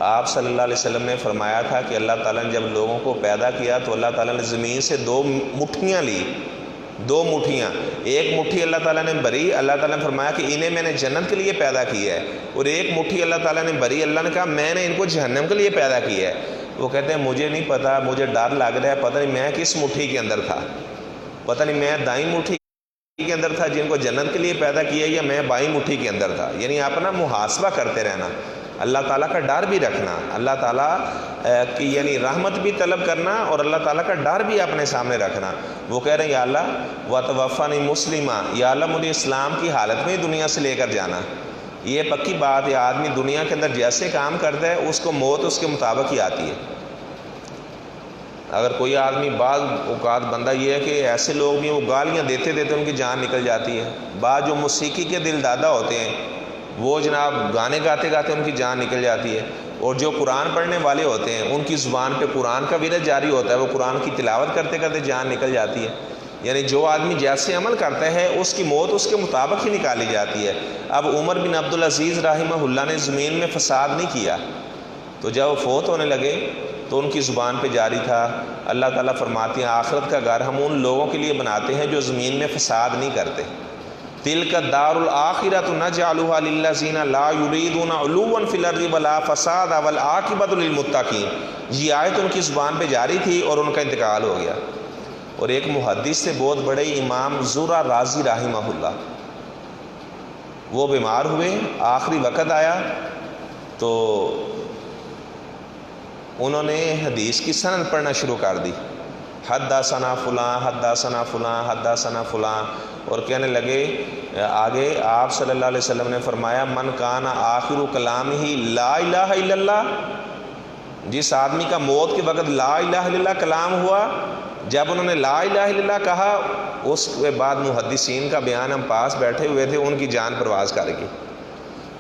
آپ صلی اللہ علیہ وسلم نے فرمایا تھا کہ اللہ تعالیٰ نے جب لوگوں کو پیدا کیا تو اللہ تعالیٰ نے زمین سے 2 مٹھیاں لی، 2 مٹھیاں، ایک مٹھی اللہ تعالیٰ نے بری، اللہ تعالیٰ نے فرمایا کہ انہیں میں نے جنت کے لیے پیدا کیا ہے، اور ایک مٹھی اللہ تعالیٰ نے بری، اللہ نے کہا میں نے ان کو جہنم کے لیے پیدا کیا ہے۔ وہ کہتے ہیں مجھے نہیں پتا، مجھے ڈر لگ رہا ہے، پتہ نہیں میں کس مٹھی کے اندر تھا، پتہ نہیں میں دائیں مٹھی کے اندر تھا جن کو جنت کے لیے پیدا کیا یا میں بائیں مٹھی کے اندر تھا۔ یعنی اپنا محاسبہ کرتے رہنا، اللہ تعالیٰ کا ڈر بھی رکھنا، اللہ تعالیٰ کی یعنی رحمت بھی طلب کرنا اور اللہ تعالیٰ کا ڈر بھی اپنے سامنے رکھنا۔ وہ کہہ رہے ہیں یا اللہ وَتَوَفَّنِي مُسْلِمًا، یا اللہ مجھے اسلام کی حالت میں دنیا سے لے کر جانا۔ یہ پکی بات ہے، آدمی دنیا کے اندر جیسے کام کرتا ہے اس کو موت اس کے مطابق ہی آتی ہے۔ اگر کوئی آدمی بعض اوقات بندہ یہ ہے کہ ایسے لوگ بھی وہ گالیاں دیتے دیتے ان کی جان نکل جاتی ہے، بعض جو موسیقی کے دل دادا ہوتے ہیں وہ جناب گانے گاتے گاتے ان کی جان نکل جاتی ہے، اور جو قرآن پڑھنے والے ہوتے ہیں ان کی زبان پہ قرآن کا ورد جاری ہوتا ہے، وہ قرآن کی تلاوت کرتے کرتے جان نکل جاتی ہے۔ یعنی جو آدمی جیسے عمل کرتا ہے اس کی موت اس کے مطابق ہی نکالی جاتی ہے۔ اب عمر بن عبدالعزیز رحمہ اللہ نے زمین میں فساد نہیں کیا، تو جب وہ فوت ہونے لگے تو ان کی زبان پہ جاری تھا، اللہ تعالیٰ فرماتے ہیں آخرت کا گھر ہم ان لوگوں کے لیے بناتے ہیں جو زمین میں فساد نہیں کرتے۔ تلک الدار الآخرۃ نجعلها للذین لا یریدون علوا فی الارض ولا فسادا والعاقبۃ للمتقین. یہ آیت ان کی زبان پہ جاری تھی اور ان کا انتقال ہو گیا. اور ایک محدث سے بہت بڑے امام زرع رازی رحمہ اللہ، وہ بیمار ہوئے، آخری وقت آیا تو انہوں نے حدیث کی سند پڑھنا شروع کر دی. حدثنا فلاں حدثنا فلاں حدثنا فلاں، اور کہنے لگے آگے آپ صلی اللہ علیہ وسلم نے فرمایا من کان آخر کلامہ لا الہ الا اللہ، جس آدمی کا موت کے وقت لا الہ الا اللہ کلام ہوا، جب انہوں نے لا الہ الا اللہ کہا اس کے بعد محدثین کا بیان ہم پاس بیٹھے ہوئے تھے، ان کی جان پرواز کر گئی.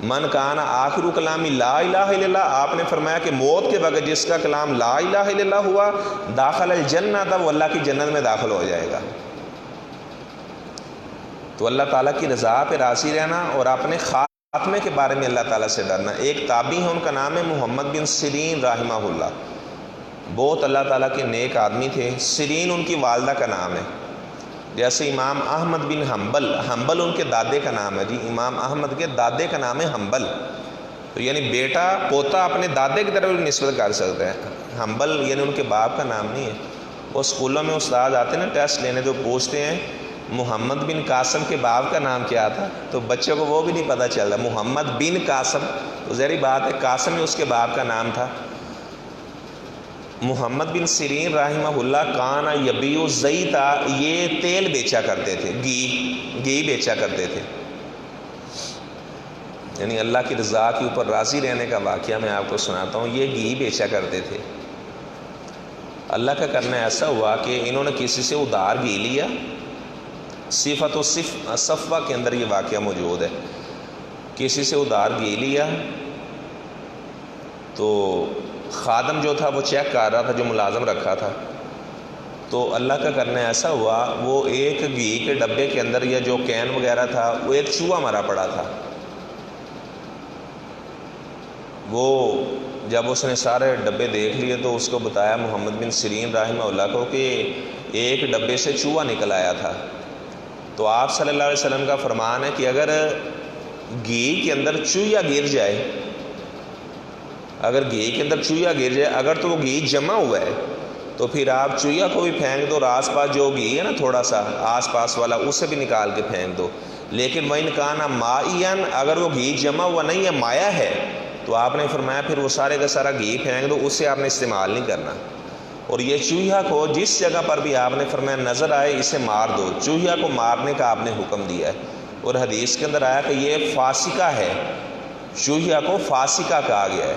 من کان آخر کلامی لا الہ الا اللہ، آپ نے فرمایا کہ موت کے وقت جس کا کلام لا الہ الا اللہ ہوا داخل الجنہ تھا، وہ اللہ کی جنت میں داخل ہو جائے گا. تو اللہ تعالیٰ کی رضا پہ راضی رہنا اور اپنے خاتمے کے بارے میں اللہ تعالیٰ سے ڈرنا. ایک تابعی ہے، ان کا نام ہے محمد بن سیرین رحمہ اللہ، بہت اللہ تعالیٰ کے نیک آدمی تھے. سیرین ان کی والدہ کا نام ہے، جیسے امام احمد بن حنبل، حنبل ان کے دادے کا نام ہے. جی امام احمد کے دادے کا نام ہے حنبل، تو یعنی بیٹا پوتا اپنے دادے کی طرف نسبت کر سکتا ہے. حنبل یعنی ان کے باپ کا نام نہیں ہے. وہ اسکولوں میں استاد آتے ہیں نا ٹیسٹ لینے، تو پوچھتے ہیں محمد بن قاسم کے باپ کا نام کیا تھا، تو بچوں کو وہ بھی نہیں پتہ چلتا. محمد بن قاسم، تو ظاہری بات ہے قاسم ہی اس کے باپ کا نام تھا. محمد بن سیرین رحمہ اللہ کانا یبیع الزیت، یہ تیل بیچا کرتے تھے، گھی بیچا کرتے تھے. یعنی اللہ کی رضا کے اوپر راضی رہنے کا واقعہ میں آپ کو سناتا ہوں. یہ گھی بیچا کرتے تھے. اللہ کا کرنا ایسا ہوا کہ انہوں نے کسی سے ادھار گھی لیا. صفت و صفوہ کے اندر یہ واقعہ موجود ہے. کسی سے ادھار گھی لیا تو خادم جو تھا وہ چیک کر رہا تھا، جو ملازم رکھا تھا. تو اللہ کا کرنا ایسا ہوا وہ ایک گھی کے ڈبے کے اندر یا جو کین وغیرہ تھا وہ ایک چوہا مرا پڑا تھا. وہ جب اس نے سارے ڈبے دیکھ لیے تو اس کو بتایا محمد بن سیرین رحمہ اللہ کو کہ ایک ڈبے سے چوہا نکل آیا تھا. تو آپ صلی اللہ علیہ وسلم کا فرمان ہے کہ اگر گھی کے اندر چوہا گر جائے، اگر گھی کے اندر چوہا گر جائے، اگر تو وہ گھی جمع ہوا ہے تو پھر آپ چوہا کو بھی پھینک دو اور آس پاس جو گھی ہے نا تھوڑا سا آس پاس والا اسے بھی نکال کے پھینک دو. لیکن وَإِنْ كَانَ مَائِيًا، اگر وہ گھی جمع ہوا نہیں ہے، مایا ہے، تو آپ نے فرمایا پھر وہ سارے کا سارا گھی پھینک دو، اسے آپ نے استعمال نہیں کرنا. اور یہ چوہا کو جس جگہ پر بھی آپ نے فرمایا نظر آئے اسے مار دو. چوہا کو مارنے کا آپ نے حکم دیا ہے. اور حدیث کے اندر آیا کہ یہ فاسقہ ہے، چوہا کو فاسقہ کہا گیا ہے.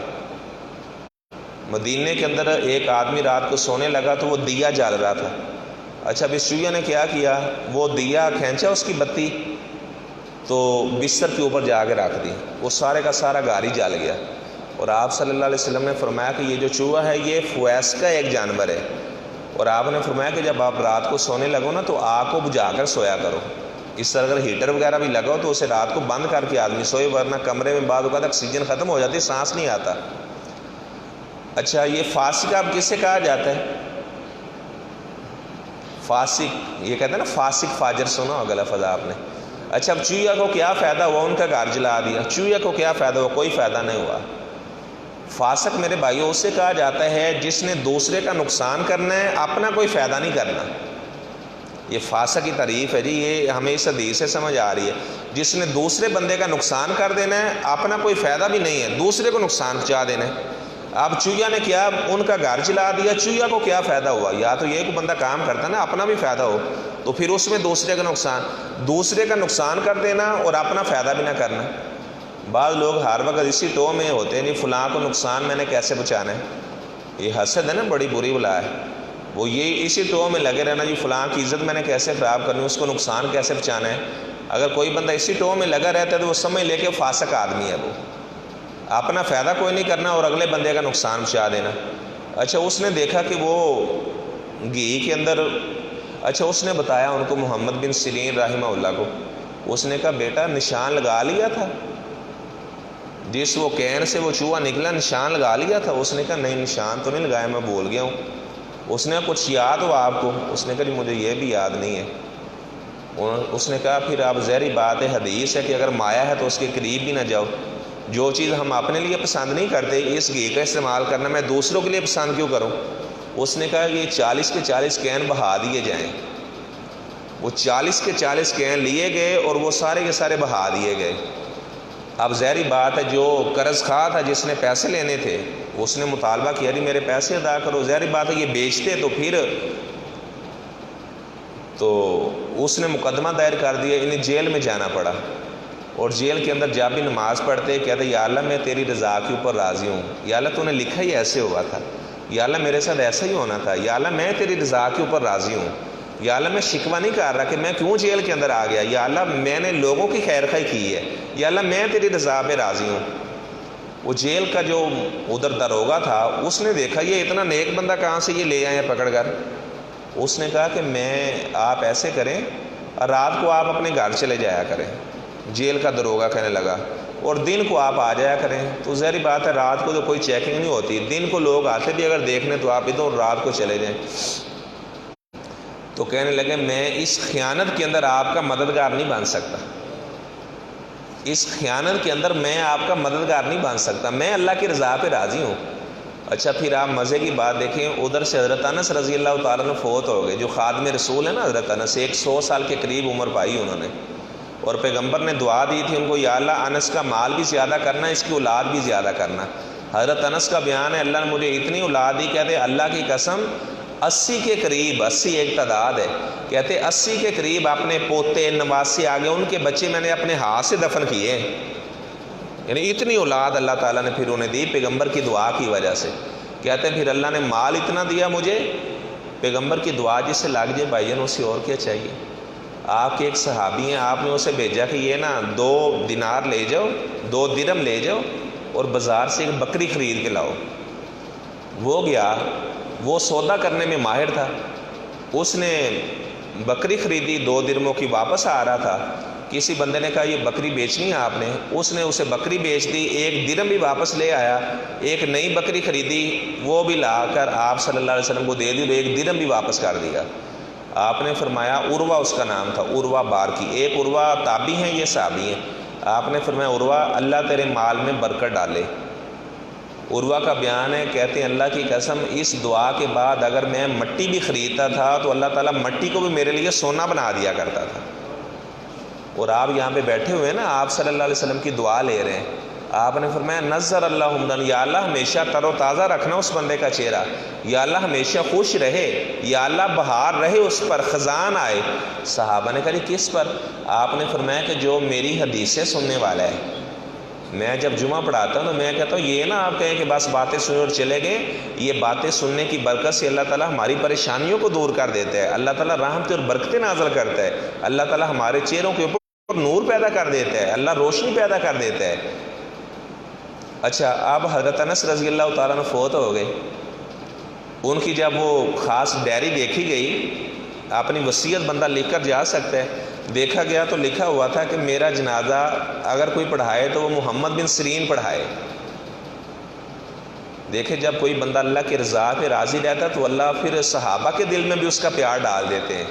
مدینے کے اندر ایک آدمی رات کو سونے لگا تو وہ دیا جال رہا تھا. اچھا اب اس چوہے نے کیا کیا، وہ دیا کھینچا اس کی بتی تو بستر کے اوپر جا کے رکھ دی، وہ سارے کا سارا گھر ہی جل گیا. اور آپ صلی اللہ علیہ وسلم نے فرمایا کہ یہ جو چوہا ہے یہ فویس کا ایک جانور ہے. اور آپ نے فرمایا کہ جب آپ رات کو سونے لگو نا تو آگ کو بجھا کر سویا کرو. اس طرح اگر ہیٹر وغیرہ بھی لگاؤ تو اسے رات کو بند کر کے آدمی سوئے، ورنہ کمرے میں بعد اوقات آکسیجن ختم ہو جاتی، سانس نہیں آتا. اچھا یہ فاسق اب کسے کہا جاتا ہے؟ فاسق یہ کہتے ہیں نا، فاسق فاجر سنا ہوگا لفظ آپ نے. اچھا اب چوہا کو کیا فائدہ ہوا، ان کا گھر جلا دیا. چوہا کو کیا فائدہ ہوا، کوئی فائدہ نہیں ہوا. فاسق میرے بھائیوں اسے کہا جاتا ہے جس نے دوسرے کا نقصان کرنا ہے، اپنا کوئی فائدہ نہیں کرنا. یہ فاسق کی تعریف ہے جی، یہ ہمیں اس حدیث سے سمجھ آ رہی ہے. جس نے دوسرے بندے کا نقصان کر دینا ہے، اپنا کوئی فائدہ بھی نہیں ہے، دوسرے کو نقصان پہنچا دینا ہے. اب چوہا نے کیا، ان کا گھر جلا دیا. چوہا کو کیا فائدہ ہوا، یا تو یہ کہ بندہ کام کرتا نا اپنا بھی فائدہ ہو، تو پھر اس میں دوسرے کا نقصان کر دینا اور اپنا فائدہ بھی نہ کرنا. بعض لوگ ہر وقت اسی ٹو میں ہوتے ہیں، نہیں فلاں کو نقصان میں نے کیسے بچانا ہے. یہ حسد ہے نا، بڑی بری بلا ہے. وہ یہ اسی ٹو میں لگے رہنا، جی فلاں کی عزت میں نے کیسے خراب کرنی، اس کو نقصان کیسے بچانا ہے. اگر کوئی بندہ اسی ٹو میں لگا رہتا ہے تو وہ سمجھ لے کہ فاسق آدمی ہے، وہ اپنا فائدہ کوئی نہیں کرنا اور اگلے بندے کا نقصان پہنچا دینا. اچھا اس نے دیکھا کہ وہ گھی کے اندر، اچھا اس نے بتایا ان کو محمد بن سیرین رحمہ اللہ کو. اس نے کہا بیٹا نشان لگا لیا تھا، جس وہ کین سے وہ چوہا نکلا نشان لگا لیا تھا. اس نے کہا نہیں نشان تو نہیں لگایا، میں بھول گیا ہوں. اس نے کچھ یاد ہوا آپ کو؟ اس نے کہا جی مجھے یہ بھی یاد نہیں ہے. اس نے کہا پھر آپ ظاہری بات ہے، حدیث ہے کہ اگر مایا ہے تو اس کے قریب بھی نہ جاؤ، جو چیز ہم اپنے لیے پسند نہیں کرتے اس گھی کا استعمال کرنا میں دوسروں کے لیے پسند کیوں کروں؟ اس نے کہا کہ 40 کے 40 کین بہا دیے جائیں۔ وہ 40 کے 40 کین لیے گئے اور وہ سارے کے سارے بہا دیے گئے۔ اب ظاہری بات ہے جو قرض خواہ تھا جس نے پیسے لینے تھے اس نے مطالبہ کیا جی میرے پیسے ادا کرو، ظاہری بات ہے یہ بیچتے تو پھر تو اس نے مقدمہ دائر کر دیا، انہیں جیل میں جانا پڑا، اور جیل کے اندر جب بھی نماز پڑھتے کہتے یا اللہ میں تیری رضا کے اوپر راضی ہوں، یا اللہ تو نے لکھا ہی ایسے ہوا تھا، یا اللہ میرے ساتھ ایسا ہی ہونا تھا، یا اللہ میں تیری رضا کے اوپر راضی ہوں، یا اللہ میں شکوہ نہیں کر رہا کہ میں کیوں جیل کے اندر آ گیا، یا اللہ میں نے لوگوں کی خیر خواہی کی ہے، یا اللہ میں تیری رضا پہ راضی ہوں۔ وہ جیل کا جو ادھر داروغہ تھا اس نے دیکھا یہ اتنا نیک بندہ کہاں سے یہ لے آئے ہیں پکڑ کر، اس نے کہا کہ آپ ایسے کریں اور رات کو آپ اپنے گھر چلے جایا کریں، جیل کا داروغہ کہنے لگا، اور دن کو آپ آ جایا کریں۔ تو ظاہری بات ہے رات کو تو کوئی چیکنگ نہیں ہوتی، دن کو لوگ آتے بھی اگر دیکھنے تو آپ ادھر رات کو چلے جائیں۔ تو کہنے لگے میں اس خیانت کے اندر آپ کا مددگار نہیں بن سکتا، اس خیانت کے اندر میں آپ کا مددگار نہیں بن سکتا، میں اللہ کی رضا پہ راضی ہوں۔ اچھا پھر آپ مزے کی بات دیکھیں، ادھر سے حضرت انس رضی اللہ تعالیٰ عنہ فوت ہو گئے، جو خادم رسول ہے نا حضرت انس، 100 سال کے قریب عمر پائی انہوں نے، اور پیغمبر نے دعا دی تھی ان کو یا اللہ انس کا مال بھی زیادہ کرنا، اس کی اولاد بھی زیادہ کرنا۔ حضرت انس کا بیان ہے اللہ نے مجھے اتنی اولاد دی، کہتے اللہ کی قسم 80 کے قریب، 80 ایک تعداد ہے، کہتے 80 کے قریب اپنے پوتے نواسے آگے ان کے بچے میں نے اپنے ہاتھ سے دفن کیے ہیں، یعنی اتنی اولاد اللہ تعالیٰ نے پھر انہیں دی پیغمبر کی دعا کی وجہ سے۔ کہتے ہیں پھر اللہ نے مال اتنا دیا مجھے، پیغمبر کی دعا جس سے لگ جائے بھائی جان اسے اور کیا چاہیے۔ آپ کے ایک صحابی ہیں، آپ نے اسے بھیجا کہ یہ نا 2 دینار لے جاؤ، 2 درہم لے جاؤ اور بازار سے ایک بکری خرید کے لاؤ۔ وہ گیا، وہ سودا کرنے میں ماہر تھا، اس نے بکری خریدی، 2 درہموں کی، واپس آ رہا تھا، کسی بندے نے کہا یہ بکری بیچنی ہے آپ نے، اس نے اسے بکری بیچ دی، 1 درہم بھی واپس لے آیا، ایک نئی بکری خریدی وہ بھی لا کر آپ صلی اللہ علیہ وسلم کو دے دی، تو 1 درہم بھی واپس کر دیا۔ آپ نے فرمایا، عروہ اس کا نام تھا، عروہ بارکی، ایک عروہ تابعی ہیں یہ صحابی ہیں، آپ نے فرمایا عروہ اللہ تیرے مال میں برکت ڈالے۔ عروہ کا بیان ہے، کہتے ہیں اللہ کی قسم اس دعا کے بعد اگر میں مٹی بھی خریدتا تھا تو اللہ تعالیٰ مٹی کو بھی میرے لیے سونا بنا دیا کرتا تھا۔ اور آپ یہاں پہ بیٹھے ہوئے ہیں نا، آپ صلی اللہ علیہ وسلم کی دعا لے رہے ہیں، آپ نے فرمایا نظر اللہ حمدن، یا اللہ ہمیشہ تر و تازہ رکھنا اس بندے کا چہرہ، یا اللہ ہمیشہ خوش رہے، یا اللہ بہار رہے اس پر، خزان آئے۔ صحابہ نے کہا جی کس پر؟ آپ نے فرمایا کہ جو میری حدیثیں سننے والا ہے، میں جب جمعہ پڑھاتا ہوں تو میں کہتا ہوں یہ نا آپ کہیں کہ بس باتیں سنے اور چلے گئے، یہ باتیں سننے کی برکت سے اللہ تعالیٰ ہماری پریشانیوں کو دور کر دیتا ہے، اللہ تعالیٰ رحمت اور برکتیں نازل کرتا ہے، اللہ تعالیٰ ہمارے چہروں کے اوپر نور پیدا کر دیتا ہے، اللہ روشنی پیدا کر دیتا ہے۔ اچھا اب حضرت انس رضی اللہ تعالیٰ عنہ فوت ہو گئے، ان کی جب وہ خاص ڈائری دیکھی گئی، اپنی وصیت بندہ لکھ کر جا سکتا ہے، دیکھا گیا تو لکھا ہوا تھا کہ میرا جنازہ اگر کوئی پڑھائے تو وہ محمد بن سیرین پڑھائے۔ دیکھے جب کوئی بندہ اللہ کی رضا پہ راضی رہتا تو اللہ پھر صحابہ کے دل میں بھی اس کا پیار ڈال دیتے ہیں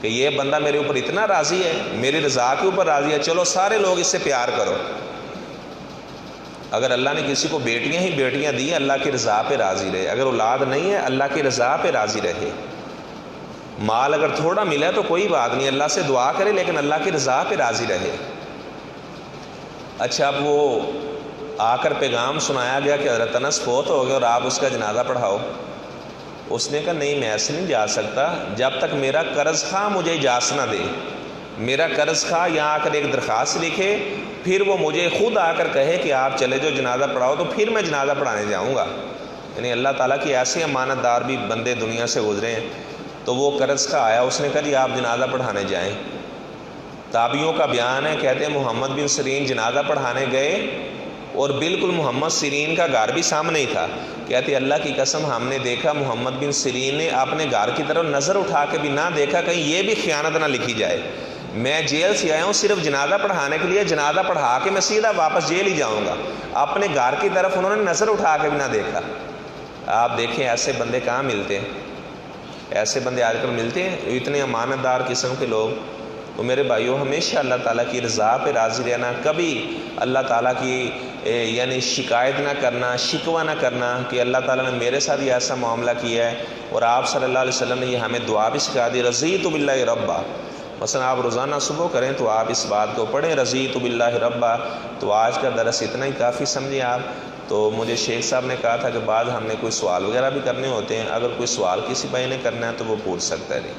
کہ یہ بندہ میرے اوپر اتنا راضی ہے، میری رضا کے اوپر راضی ہے، چلو سارے لوگ اس سے پیار کرو۔ اگر اللہ نے کسی کو بیٹیاں ہی بیٹیاں دی، اللہ کی رضا پہ راضی رہے، اگر اولاد نہیں ہے اللہ کی رضا پہ راضی رہے، مال اگر تھوڑا ملا تو کوئی بات نہیں، اللہ سے دعا کرے لیکن اللہ کی رضا پہ راضی رہے۔ اچھا اب وہ آ کر پیغام سنایا گیا کہ حضرت انس فوت ہو گئے اور آپ اس کا جنازہ پڑھاؤ۔ اس نے کہا نہیں میں ایسے نہیں جا سکتا جب تک میرا قرض خواہ مجھے اجازت نہ دے، میرا قرض خواہ یہاں آ کر ایک درخواست لکھے، پھر وہ مجھے خود آ کر کہے کہ آپ چلے جو جنازہ پڑھاؤ، تو پھر میں جنازہ پڑھانے جاؤں گا۔ یعنی اللہ تعالیٰ کی ایسے امانت دار بھی بندے دنیا سے گزرے ہیں۔ تو وہ قرض کا آیا، اس نے کہا جی آپ جنازہ پڑھانے جائیں۔ تابعیوں کا بیان ہے، کہتے ہیں محمد بن سیرین جنازہ پڑھانے گئے اور بالکل محمد سیرین کا گھر بھی سامنے ہی تھا، کہتے اللہ کی قسم ہم نے دیکھا محمد بن سیرین نے اپنے گھر کی طرف نظر اٹھا کے بھی نہ دیکھا، کہیں یہ بھی خیانت نہ لکھی جائے، میں جیل سے آیا ہوں صرف جنازہ پڑھانے کے لیے، جنازہ پڑھا کے میں سیدھا واپس جیل ہی جاؤں گا، اپنے گھر کی طرف انہوں نے نظر اٹھا کے بھی نہ دیکھا۔ آپ دیکھیں ایسے بندے کہاں ملتے ہیں، ایسے بندے آج کل ملتے ہیں، اتنے امانت دار قسم کے لوگ۔ تو میرے بھائیوں ہمیشہ اللہ تعالیٰ کی رضا پہ راضی رہنا، کبھی اللہ تعالیٰ کی یعنی شکایت نہ کرنا، شکوہ نہ کرنا کہ اللہ تعالیٰ نے میرے ساتھ یہ ایسا معاملہ کیا ہے۔ اور آپ صلی اللہ علیہ وسلم نے یہ ہمیں دعا بھی سکھا دی، رضیت باللہ ربا۔ مثلا آپ روزانہ صبح کریں تو آپ اس بات کو پڑھیں، رضیت باللہ ربا۔ تو آج کا درس اتنا ہی کافی سمجھیں آپ۔ تو مجھے شیخ صاحب نے کہا تھا کہ بعد ہم نے کوئی سوال وغیرہ بھی کرنے ہوتے ہیں، اگر کوئی سوال کسی بھائی نے کرنا ہے تو وہ پوچھ سکتا ہے۔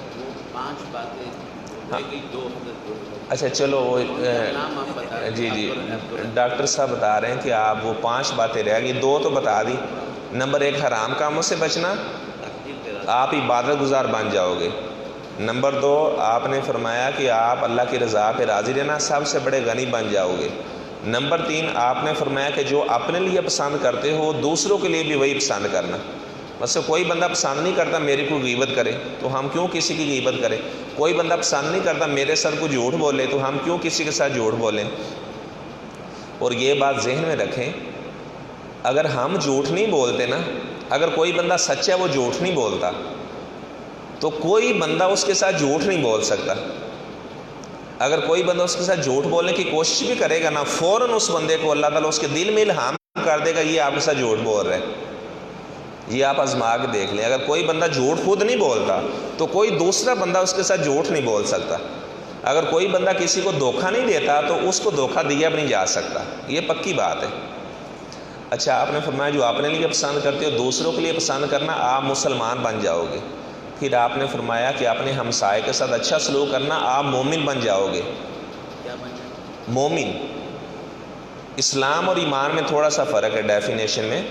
5 باتیں اچھا چلو وہ جی ڈاکٹر صاحب بتا رہے ہیں کہ آپ وہ 5 باتیں رہ گئی، 2 تو بتا دی۔ نمبر 1 حرام کاموں سے بچنا، آپ عبادت گزار بن جاؤ گے۔ نمبر 2 آپ نے فرمایا کہ آپ اللہ کی رضا پہ راضی رہنا، سب سے بڑے غنی بن جاؤ گے۔ نمبر 3 آپ نے فرمایا کہ جو اپنے لیے پسند کرتے ہو دوسروں کے لیے بھی وہی پسند کرنا۔ مثلا کوئی بندہ پسند نہیں کرتا میری کوئی غیبت کرے تو ہم کیوں کسی کی غیبت کریں، کوئی بندہ پسند نہیں کرتا میرے ساتھ کوئی جھوٹ بولے تو ہم کیوں کسی کے ساتھ جھوٹ بولیں۔ اور یہ بات ذہن میں رکھیں، اگر ہم جھوٹ نہیں بولتے نا، اگر کوئی بندہ سچا ہے وہ جھوٹ نہیں بولتا تو کوئی بندہ اس کے ساتھ جھوٹ نہیں بول سکتا۔ اگر کوئی بندہ اس کے ساتھ جھوٹ بولنے کی کوشش بھی کرے گا نا، فوراً اس بندے کو اللہ تعالیٰ اس کے دل میں الہام کر دے گا یہ آپ کے ساتھ جھوٹ بول رہے ہیں۔ یہ آپ آزما کے دیکھ لیں، اگر کوئی بندہ جھوٹ خود نہیں بولتا تو کوئی دوسرا بندہ اس کے ساتھ جھوٹ نہیں بول سکتا۔ اگر کوئی بندہ کسی کو دھوکہ نہیں دیتا تو اس کو دھوکہ دیا بھی نہیں جا سکتا، یہ پکی بات ہے۔ اچھا آپ نے فرمایا جو اپنے لیے پسند کرتے ہو دوسروں کے لیے پسند کرنا، آپ مسلمان بن جاؤ گے۔ پھر آپ نے فرمایا کہ اپنے ہمسائے کے ساتھ اچھا سلوک کرنا، آپ مومن بن جاؤ گے۔ کیا بن جائے؟ مومن۔ اسلام اور ایمان میں تھوڑا سا فرق ہے ڈیفینیشن میں۔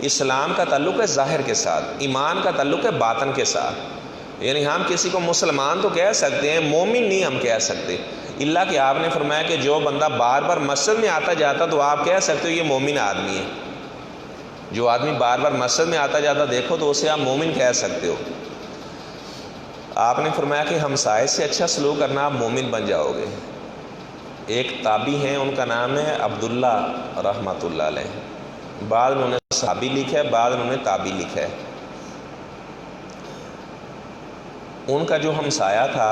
اسلام کا تعلق ہے ظاہر کے ساتھ، ایمان کا تعلق ہے باطن کے ساتھ۔ یعنی ہم کسی کو مسلمان تو کہہ سکتے ہیں، مومن نہیں ہم کہہ سکتے، اللہ کہ آپ نے فرمایا کہ جو بندہ بار بار مسجد میں آتا جاتا تو آپ کہہ سکتے ہو یہ مومن آدمی ہے۔ جو آدمی بار بار مسجد میں آتا جاتا دیکھو تو اسے آپ مومن کہہ سکتے ہو۔ آپ نے فرمایا کہ ہمسائے سے اچھا سلوک کرنا، آپ مومن بن جاؤ گے۔ ایک تابعی ہیں ان کا نام ہے عبداللہ رحمۃ اللہ علیہ، بعد انہوں نے صحابی لکھا ہے، بعد انہوں نے تابعی لکھا ہے۔ ان کا جو ہمسایہ تھا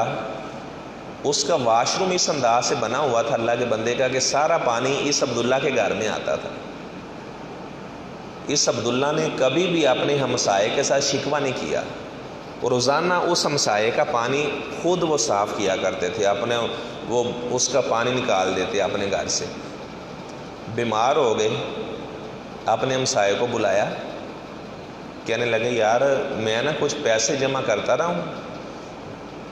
اس کا واش روم اس انداز سے بنا ہوا تھا اللہ کے بندے کا کہ سارا پانی اس عبداللہ کے گھر میں آتا تھا۔ اس عبداللہ نے کبھی بھی اپنے ہمسائے کے ساتھ شکوہ نہیں کیا، اور روزانہ اس ہمسائے کا پانی خود وہ صاف کیا کرتے تھے، اپنے وہ اس کا پانی نکال دیتے اپنے گھر سے۔ بیمار ہو گئے، اپنے ہمسائے کو بلایا، کہنے لگے یار میں نا کچھ پیسے جمع کرتا رہا ہوں،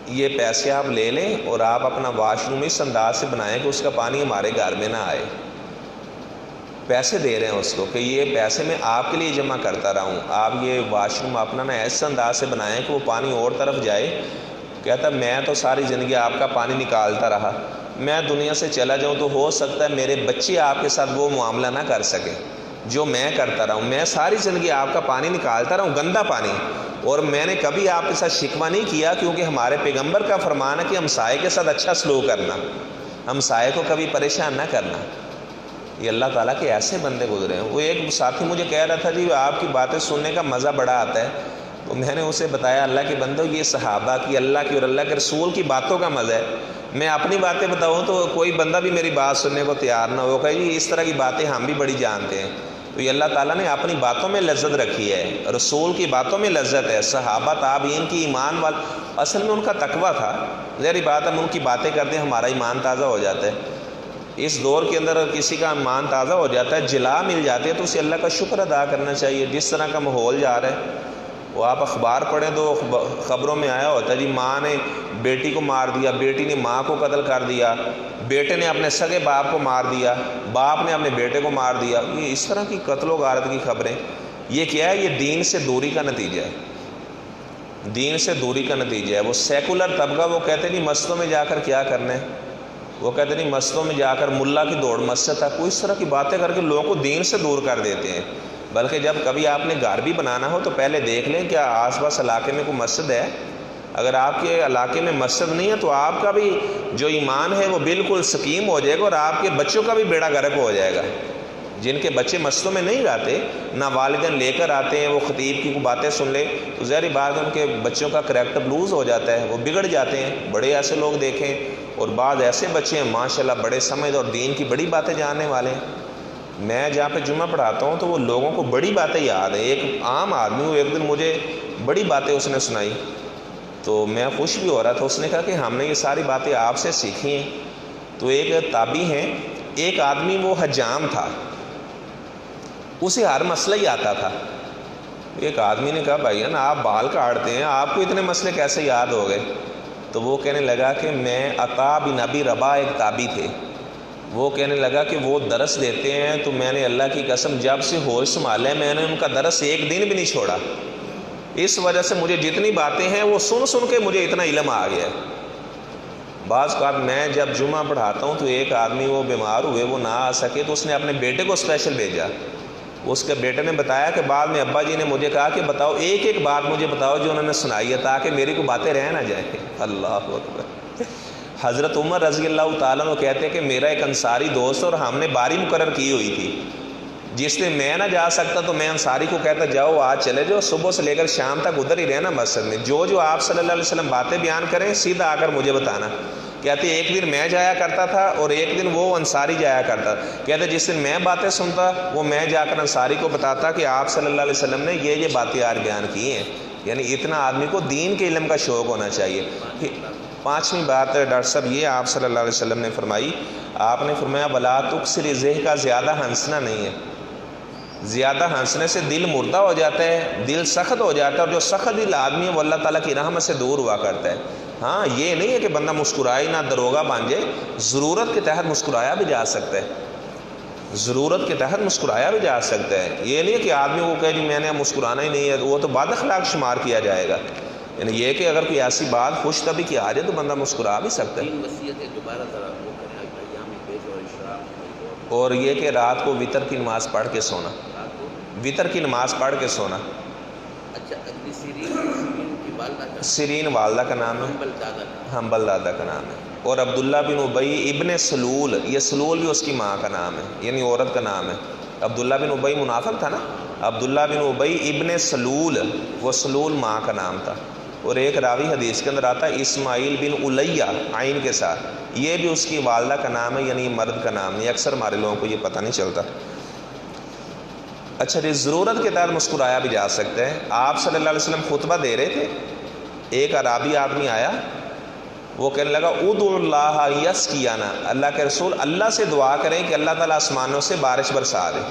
یہ پیسے آپ لے لیں اور آپ اپنا واش روم اس انداز سے بنائیں کہ اس کا پانی ہمارے گھر میں نہ آئے۔ پیسے دے رہے ہیں اس کو کہ یہ پیسے میں آپ کے لیے جمع کرتا رہا ہوں، آپ یہ واش روم اپنا نا ایسے انداز سے بنائیں کہ وہ پانی اور طرف جائے۔ کہتا میں تو ساری زندگی آپ کا پانی نکالتا رہا، میں دنیا سے چلا جاؤں تو ہو سکتا ہے میرے بچے آپ کے ساتھ وہ معاملہ نہ کر سکیں جو میں کرتا رہا ہوں۔ میں ساری زندگی آپ کا پانی نکالتا رہا ہوں، گندا پانی، اور میں نے کبھی آپ کے ساتھ شکوہ نہیں کیا، کیونکہ ہمارے پیغمبر کا فرمان ہے کہ ہمسائے کے ساتھ اچھا سلوک کرنا، ہمسائے کو کبھی پریشان نہ کرنا۔ یہ اللہ تعالیٰ کے ایسے بندے گزرے ہیں۔ وہ ایک ساتھی مجھے کہہ رہا تھا جی آپ کی باتیں سننے کا مزہ بڑا آتا ہے، تو میں نے اسے بتایا اللہ کے بندو یہ صحابہ کی، اللہ کی اور اللہ کے رسول کی باتوں کا مزہ ہے۔ میں اپنی باتیں بتاؤں تو کوئی بندہ بھی میری بات سننے کو تیار نہ ہو، کہ جی اس طرح کی باتیں ہم بھی بڑی جانتے ہیں۔ تو یہ اللہ تعالیٰ نے اپنی باتوں میں لذت رکھی ہے، رسول کی باتوں میں لذت ہے، صحابہ تابعین کی ایمان اصل میں ان کا تقویٰ تھا۔ ظاہری بات ہے ہم ان کی باتیں کرتے ہیں ہمارا ایمان تازہ ہو جاتا ہے۔ اس دور کے اندر کسی کا ایمان تازہ ہو جاتا ہے، جلا مل جاتی ہے، تو اسے اللہ کا شکر ادا کرنا چاہیے۔ جس طرح کا ماحول جا رہا ہے، وہ آپ اخبار پڑھیں تو خبروں میں آیا ہوتا ہے جی ماں نے بیٹی کو مار دیا، بیٹی نے ماں کو قتل کر دیا، بیٹے نے اپنے سگے باپ کو مار دیا، باپ نے اپنے بیٹے کو مار دیا۔ یہ اس طرح کی قتل و غارت کی خبریں، یہ کیا ہے؟ یہ دین سے دوری کا نتیجہ ہے، دین سے دوری کا نتیجہ ہے۔ وہ سیکولر طبقہ وہ کہتے نہیں مسجدوں میں جا کر کیا کرنا ہے، وہ کہتے نہیں مسجدوں میں جا کر ملا کی دوڑ مسجد تک، کوئی اس طرح کی باتیں کر کے لوگوں کو دین سے دور کر دیتے ہیں۔ بلکہ جب کبھی آپ نے گھر بھی بنانا ہو تو پہلے دیکھ لیں کیا آس پاس علاقے میں کوئی مسجد ہے۔ اگر آپ کے علاقے میں مسجد نہیں ہے تو آپ کا بھی جو ایمان ہے وہ بالکل سقیم ہو جائے گا، اور آپ کے بچوں کا بھی بیڑا غرق ہو جائے گا۔ جن کے بچے مسجدوں میں نہیں جاتے، نہ والدین لے کر آتے ہیں، وہ خطیب کی باتیں سن لے تو ظاہری بات ہے ان کے بچوں کا کریکٹر لوز ہو جاتا ہے، وہ بگڑ جاتے ہیں۔ بڑے ایسے لوگ دیکھیں اور بعض ایسے بچے ہیں ماشاءاللہ بڑے سمجھ اور دین کی بڑی باتیں جاننے والے ہیں۔ میں جہاں پہ جمعہ پڑھاتا ہوں تو وہ لوگوں کو بڑی باتیں یاد ہیں۔ ایک عام آدمی وہ ایک دن مجھے بڑی باتیں اس نے سنائی تو میں خوش بھی ہو رہا تھا۔ اس نے کہا کہ ہم نے یہ ساری باتیں آپ سے سیکھی ہیں۔ تو ایک تابعی ہیں، ایک آدمی وہ حجام تھا، اسے ہر مسئلہ ہی آتا تھا۔ ایک آدمی نے کہا بھائی نا آپ بال کاٹتے ہیں، آپ کو اتنے مسئلے کیسے یاد ہو گئے؟ تو وہ کہنے لگا کہ میں عطا بن ابی رباح ایک تابعی تھے، وہ کہنے لگا کہ وہ درس دیتے ہیں تو میں نے اللہ کی قسم جب سے ہوش سنبھالا ہے میں نے ان کا درس ایک دن بھی نہیں چھوڑا۔ اس وجہ سے مجھے جتنی باتیں ہیں وہ سن سن کے مجھے اتنا علم آ گیا ہے۔ بعض اوقات میں جب جمعہ پڑھاتا ہوں تو ایک آدمی وہ بیمار ہوئے، وہ نہ آ سکے تو اس نے اپنے بیٹے کو اسپیشل بھیجا۔ اس کے بیٹے نے بتایا کہ بعد میں ابا جی نے مجھے کہا کہ بتاؤ ایک ایک بات مجھے بتاؤ جو انہوں نے سنائی ہے تاکہ میری کو باتیں رہ نہ جائیں۔ اللہ اکبر۔ حضرت عمر رضی اللہ تعالیٰ عنہ کہتے ہیں کہ میرا ایک انصاری دوست اور ہم نے باری مقرر کی ہوئی تھی، جس دن میں نہ جا سکتا تو میں انصاری کو کہتا جاؤ آج چلے جاؤ، صبح سے لے کر شام تک ادھر ہی رہنا مسجد میں، جو آپ صلی اللہ علیہ وسلم باتیں بیان کریں سیدھا آ کر مجھے بتانا۔ کہتے ایک دن میں جایا کرتا تھا اور ایک دن وہ انصاری جایا کرتا۔ کہتے جس دن میں باتیں سنتا وہ میں جا کر انصاری کو بتاتا کہ آپ صلی اللہ علیہ وسلم نے یہ باتیں آج بیان کی ہیں۔ یعنی اتنا آدمی کو دین کے علم کا شوق ہونا چاہیے۔ پانچویں بات ڈاکٹر صاحب یہ آپ صلی اللہ علیہ وسلم نے فرمائی، آپ نے فرمایا ولا تکثر ذہ کا زیادہ ہنسنا نہیں ہے۔ زیادہ ہنسنے سے دل مردہ ہو جاتا ہے، دل سخت ہو جاتا ہے، اور جو سخت دل آدمی ہے وہ اللہ تعالیٰ کی رحمت سے دور ہوا کرتا ہے۔ ہاں یہ نہیں ہے کہ بندہ مسکرائے نہ دروغہ بن جائے، ضرورت کے تحت مسکرایا بھی جا سکتا ہے، ضرورت کے تحت مسکرایا بھی جا سکتا ہے۔ یہ نہیں ہے کہ آدمی کو کہے جی میں نے مسکرانا ہی نہیں ہے، وہ تو بد اخلاق شمار کیا جائے گا۔ یعنی یہ کہ اگر کوئی ایسی بات خوش طبی کی آ جائے تو بندہ مسکرا بھی سکتا ہے۔ تین وصیتیں دوبارہ ذرا وہ کریں، ایام پیش اور اشراق، اور یہ کہ رات کو وطر کی نماز پڑھ کے سونا، رات کو۔ وطر کی نماز پڑھ کے سونا۔ اچھا ابن سیرین کی والدہ کا سیرین والدہ کا نام ہے، حنبل دادا کا، حنبل دادا کا نام ہے۔ اور عبداللہ بن ابی ابن سلول، یہ سلول بھی اس کی ماں کا نام ہے، یعنی عورت کا نام ہے۔ عبداللہ بن ابی منافق تھا نا، عبداللہ بن ابی ابن سلول، وہ سلول ماں کا نام تھا۔ اور ایک راوی حدیث کے اندر آتا ہے اسماعیل بن الیہ عین کے ساتھ، یہ بھی اس کی والدہ کا نام ہے، یعنی مرد کا نام نہیں۔ اکثر ہمارے لوگوں کو یہ پتہ نہیں چلتا۔ اچھا جی، ضرورت کے تحت مسکرایا بھی جا سکتا ہے۔ آپ صلی اللہ علیہ وسلم خطبہ دے رہے تھے، ایک عرابی آدمی آیا، وہ کہنے لگا ادعو اللہ یسقینا، اللہ کے رسول اللہ سے دعا کریں کہ اللہ تعالیٰ آسمانوں سے بارش برسا دے۔